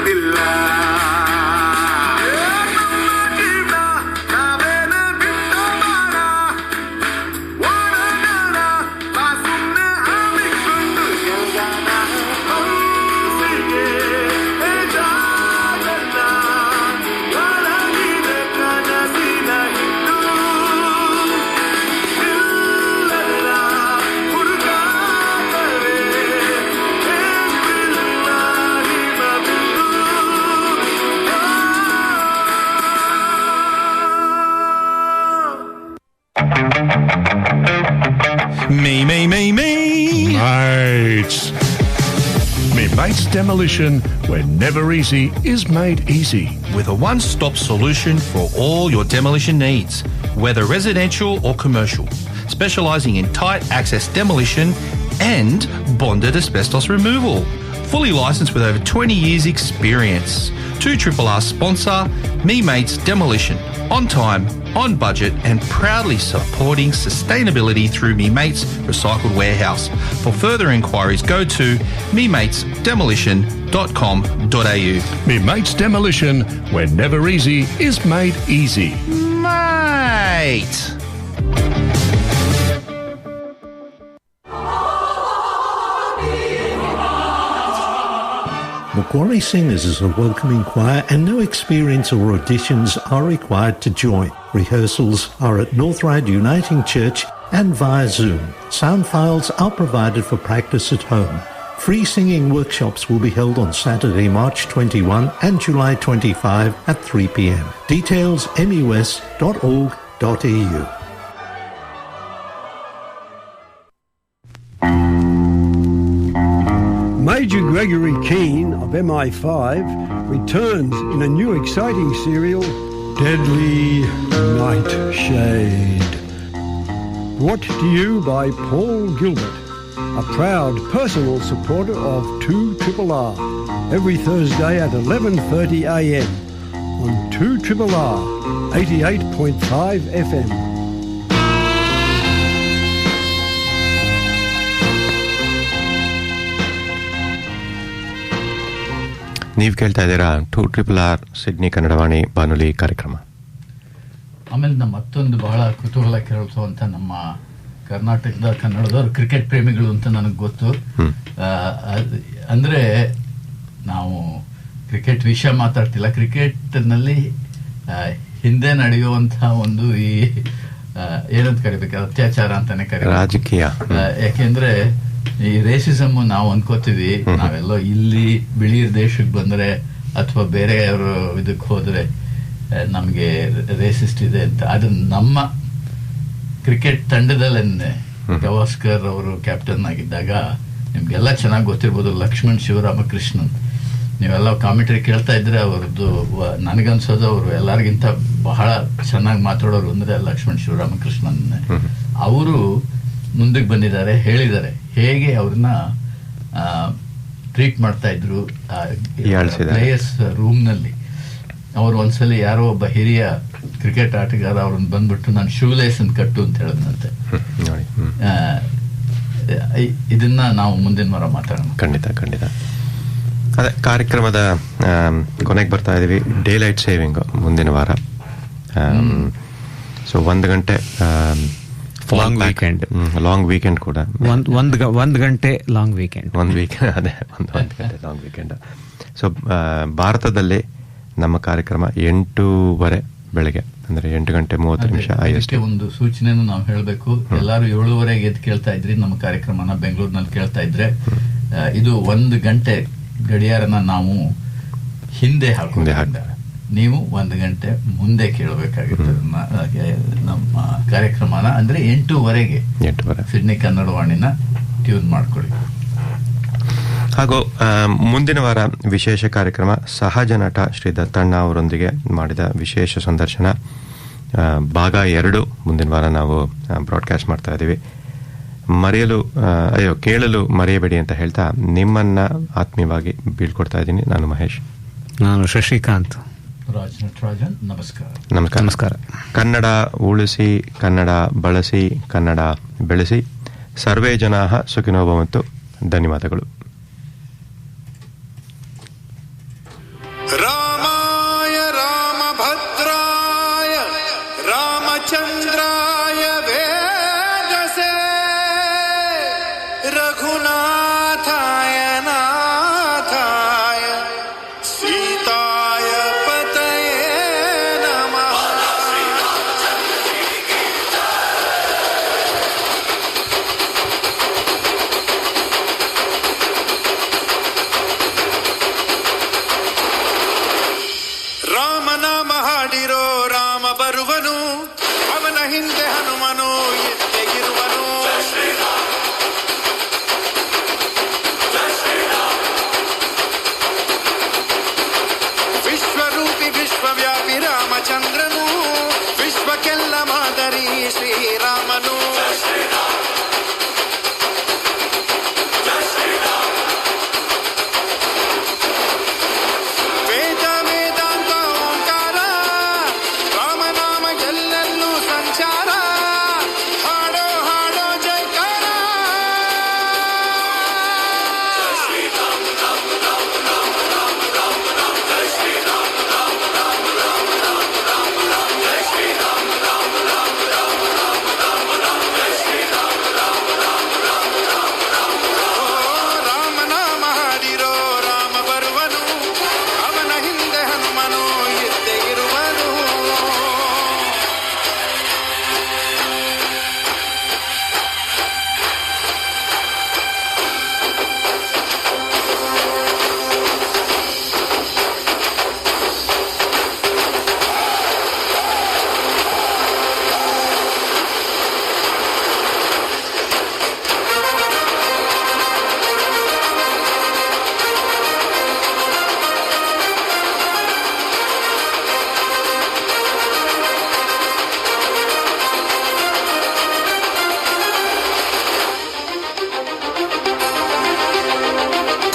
ಬಂದಿಲ್ಲ. Me. Mates. Me Mates Demolition, where never easy is made easy. With a one-stop solution for all your demolition needs, whether residential or commercial, specialising in tight access demolition and bonded asbestos removal. Fully licensed with over 20 years experience. 2RRR sponsor, Me Mates Demolition. On time, on budget and proudly supporting sustainability through Me Mates Recycled Warehouse. For further inquiries, go to mematesdemolition.com.au. Me Mates Demolition, where never easy is made easy. Mate! Macquarie Singers is a welcoming choir and no experience or auditions are required to join. Rehearsals are at North Ryde Uniting Church and via Zoom. Sound files are provided for practice at home. Free singing workshops will be held on Saturday, March 21 and July 25 at 3 p.m. Details mus.org.au. Major Gregory Keane of MI5 returns in a new exciting serial, Deadly Nightshade. Brought to you by Paul Gilbert, a proud personal supporter of 2RRR, every Thursday at 11:30 a.m. on 2RRR 88.5 FM. ನೀವು ಕೇಳ್ತಾ ಇದ್ದೀರಾ 2RRR ಸಿಡ್ನಿ ಕನ್ನಡವಾಣಿ ಬಾನುಲಿ ಕಾರ್ಯಕ್ರಮ. ಆಮೇಲೆ ನಮ್ಮ ಮತ್ತೊಂದು ಬಹಳ ಕುತೂಹಲ ಕೇಳಿಸುವಂತ ನಮ್ಮ ಕರ್ನಾಟಕದ ಕನ್ನಡದವ್ರು ಕ್ರಿಕೆಟ್ ಪ್ರೇಮಿಗಳು ಅಂತ ನನಗೆ ಗೊತ್ತು. ಅಂದ್ರೆ ನಾವು ಕ್ರಿಕೆಟ್ ವಿಷಯ ಮಾತಾಡ್ತಿಲ್ಲ, ಕ್ರಿಕೆಟ್ನಲ್ಲಿ ಹಿಂದೆ ನಡೆಯುವಂತಹ ಒಂದು ಈ ಏನಂತ ಕರಿಬೇಕು, ಅತ್ಯಾಚಾರ ಅಂತಾನೆ ಕರೀಬೇಕು, ರಾಜಕೀಯ. ಯಾಕೆಂದ್ರೆ ಈ ರೇಸಿಸಮ್ ನಾವು ಅನ್ಕೋತೀವಿ, ನಾವೆಲ್ಲೋ ಇಲ್ಲಿ ಬಿಳಿ ದೇಶಕ್ಕೆ ಬಂದ್ರೆ ಅಥವಾ ಬೇರೆಯವರು ಇದಕ್ಕೆ ಹೋದ್ರೆ ನಮ್ಗೆ ರೇಸಿಸ್ಟ್ ಇದೆ ಅಂತ. ಅದು ನಮ್ಮ ಕ್ರಿಕೆಟ್ ತಂಡದಲ್ಲೇನೆ ಗವಾಸ್ಕರ್ ಅವರು ಕ್ಯಾಪ್ಟನ್ ಆಗಿದ್ದಾಗ ನಿಮ್ಗೆಲ್ಲ ಚೆನ್ನಾಗಿ ಗೊತ್ತಿರ್ಬೋದು, ಲಕ್ಷ್ಮಣ್ ಶಿವರಾಮಕೃಷ್ಣನ್. ನೀವೆಲ್ಲ ಕಾಮೆಂಟ್ರಿ ಕೇಳ್ತಾ ಇದ್ರೆ ಅವ್ರದ್ದು ನನಗನ್ಸೋದು ಅವರು ಎಲ್ಲರಿಗಿಂತ ಬಹಳ ಚೆನ್ನಾಗಿ ಮಾತಾಡೋರು ಅಂದ್ರೆ ಲಕ್ಷ್ಮಣ್ ಶಿವರಾಮಕೃಷ್ಣನ್. ಅವರು ಮುಂದಕ್ಕೆ ಬಂದಿದ್ದಾರೆ, ಹೇಳಿದ್ದಾರೆ ಹೇಗೆ ಅವ್ರನ್ನ ಟ್ರೀಟ್ ಮಾಡ್ತಾ ಇದ್ರು ಪ್ಲೇಯರ್ಸ್ ರೂಮ್ ನಲ್ಲಿ. ಅವ್ರು ಒಂದ್ಸಲಿ ಯಾರೋ ಒಬ್ಬ ಹಿರಿಯ ಕ್ರಿಕೆಟ್ ಆಟಗಾರ ಅವ್ರನ್ನ ಬಂದ್ಬಿಟ್ಟು ನಾನು ಶೂಲೇಸ್ ಅಂತ ಕಟ್ಟು ಅಂತ ಹೇಳಿದ್ನಂತೆ. ಇದನ್ನ ನಾವು ಮುಂದಿನ ವಾರ ಮಾತಾಡೋಣ. ಖಂಡಿತ. ಅದೇ ಕಾರ್ಯಕ್ರಮದ ಕೊನೆಗೆ ಬರ್ತಾ ಇದೀವಿ. ಡೇ ಲೈಟ್ ಸೇವಿಂಗ್ ಮುಂದಿನ ವಾರ. ಸೊ 1 ಗಂಟೆ ಲಾಂಗ್ ವೀಕೆಂಡ್ ಕೂಡ. ಒಂದು ಗಂಟೆ ಲಾಂಗ್ ವೀಕೆಂಡ್. ಅದೇ ಒಂದು ಗಂಟೆ ಲಾಂಗ್ ವೀಕೆಂಡ್. ಸೊ ಭಾರತದಲ್ಲಿ ನಮ್ಮ ಕಾರ್ಯಕ್ರಮ 8:30 ಬೆಳಗ್ಗೆ, ಅಂದ್ರೆ 8:30 ಅದಕ್ಕೆ ಒಂದು ಸೂಚನೆಯನ್ನು ನಾವು ಹೇಳಬೇಕು. ಎಲ್ಲರೂ 7:30 ಎದ್ದು ಕೇಳ್ತಾ ಇದ್ರಿ ನಮ್ಮ ಕಾರ್ಯಕ್ರಮನ ಬೆಂಗಳೂರಿನಲ್ಲಿ ಕೇಳ್ತಾ ಇದ್ರೆ, ಇದು 1 ಗಂಟೆ ಗಡಿಯಾರನ ನಾವು ಹಿಂದೆ ಹಾಕಿದ್ರೆ ನೀವು 1 ಗಂಟೆ ಮುಂದೆ ಕೇಳಬೇಕಾಗಿತ್ತು ನಮ್ಮ ಕಾರ್ಯಕ್ರಮನ. ಅಂದ್ರೆ 8:30 ಸಿಡ್ನಿ ಕನ್ನಡವಾಣಿನ ಟ್ಯೂನ್ ಮಾಡ್ಕೊಳ್ಳಿ. ಹಾಗೂ ಮುಂದಿನ ವಾರ ವಿಶೇಷ ಕಾರ್ಯಕ್ರಮ ಸಹಜ ನಟ ಶ್ರೀ ದತ್ತಣ್ಣ ಅವರೊಂದಿಗೆ ಮಾಡಿದ ವಿಶೇಷ ಸಂದರ್ಶನ ಭಾಗ 2 ಮುಂದಿನ ವಾರ ನಾವು ಬ್ರಾಡ್ಕಾಸ್ಟ್ ಮಾಡ್ತಾ ಇದ್ದೀವಿ. ಕೇಳಲು ಮರೆಯಬೇಡಿ ಅಂತ ಹೇಳ್ತಾ ನಿಮ್ಮನ್ನ ಆತ್ಮೀಯವಾಗಿ ಬೀಳ್ಕೊಡ್ತಾ ಇದ್ದೀನಿ. ನಾನು ಮಹೇಶ್. ನಾನು ಶಶಿಕಾಂತ್. ನಮಸ್ಕಾರ. ಕನ್ನಡ ಉಳಿಸಿ, ಕನ್ನಡ ಬಳಸಿ, ಕನ್ನಡ ಬೆಳೆಸಿ. ಸರ್ವೇ ಜನಾಃ ಸುಖಿನೋ ಭವಂತು. ಧನ್ಯವಾದಗಳು. ರಾಮಾಯ ರಾಮಭದ್ರಾಯ ರಾಮಚಂದ್ರಾಯ ವೇದಸೇ ರಘುನಾಥಾಯ ನಾಥಾಯ ಸೀತಾಯ ಪತಯೇ ನಮಃ. ರಾಮನಾಮ ಹಾಡಿರೋ ರಾಮ ಬರುವನು, ಅವನ ಹಿಂದೆ ಹನುಮನು ಎದ್ದೆಗಿರುವನು. ವಿಶ್ವರೂಪಿ ವಿಶ್ವವ್ಯಾಪಿ ರಾಮಚಂದ್ರನು, ವಿಶ್ವಕ್ಕೆಲ್ಲ ಮಾದರಿ ಶ್ರೀರಾಮನು. ವೇದ ವೇದಾಂತ ಓಂಕಾರ, ರಾಮನಾಮ ಎಲ್ಲೆಲ್ಲೂ ಸಂಚಾರ. ಹಾಡೋ ಹಾಡೋ ಜೈಕಾರ. ರಾಮನಾಮ ಹಾಡಿರೋ ರಾಮ ಬರುವನು, ಅವನ ಹಿಂದೆ ಹನುಮನು ಎದ್ದೆಗಿರುವನು.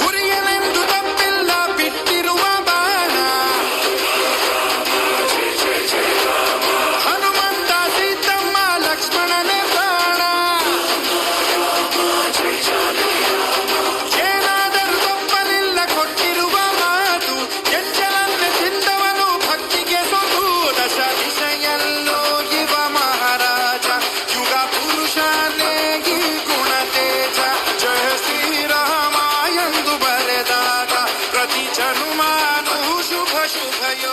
ಗುರಿಯಲೆಂದು ತಪ್ಪಿಲ್ಲ ಬಿಟ್ಟಿರುವ ಬಾಣ, ಹನುಮಂತ ಸೀತಮ್ಮ ಲಕ್ಷ್ಮಣನೇ ಪ್ರಾಣ. ಏನಾದರೂ ತಪ್ಪಲಿಲ್ಲ ಕೊಟ್ಟಿರುವ ಮಾತು, ಎಂಜಲನ್ನು ತಿಂದವನು ಭಕ್ತಿಗೆ ಸೊತು. ದಶ ದಿಶೆಯಲ್ಲೋ ಇವ ಮಹಾರಾಜ, ಯುಗ ಪುರುಷನೇ ಈ ಗುಣತೇಜ. ಜಯ ಶ್ರೀರಾಮ ಎಂದು ಬರೆದಾಗ ಪ್ರತಿ ಜನುಮಾನು ಶುಭ ಶುಭಯೋ.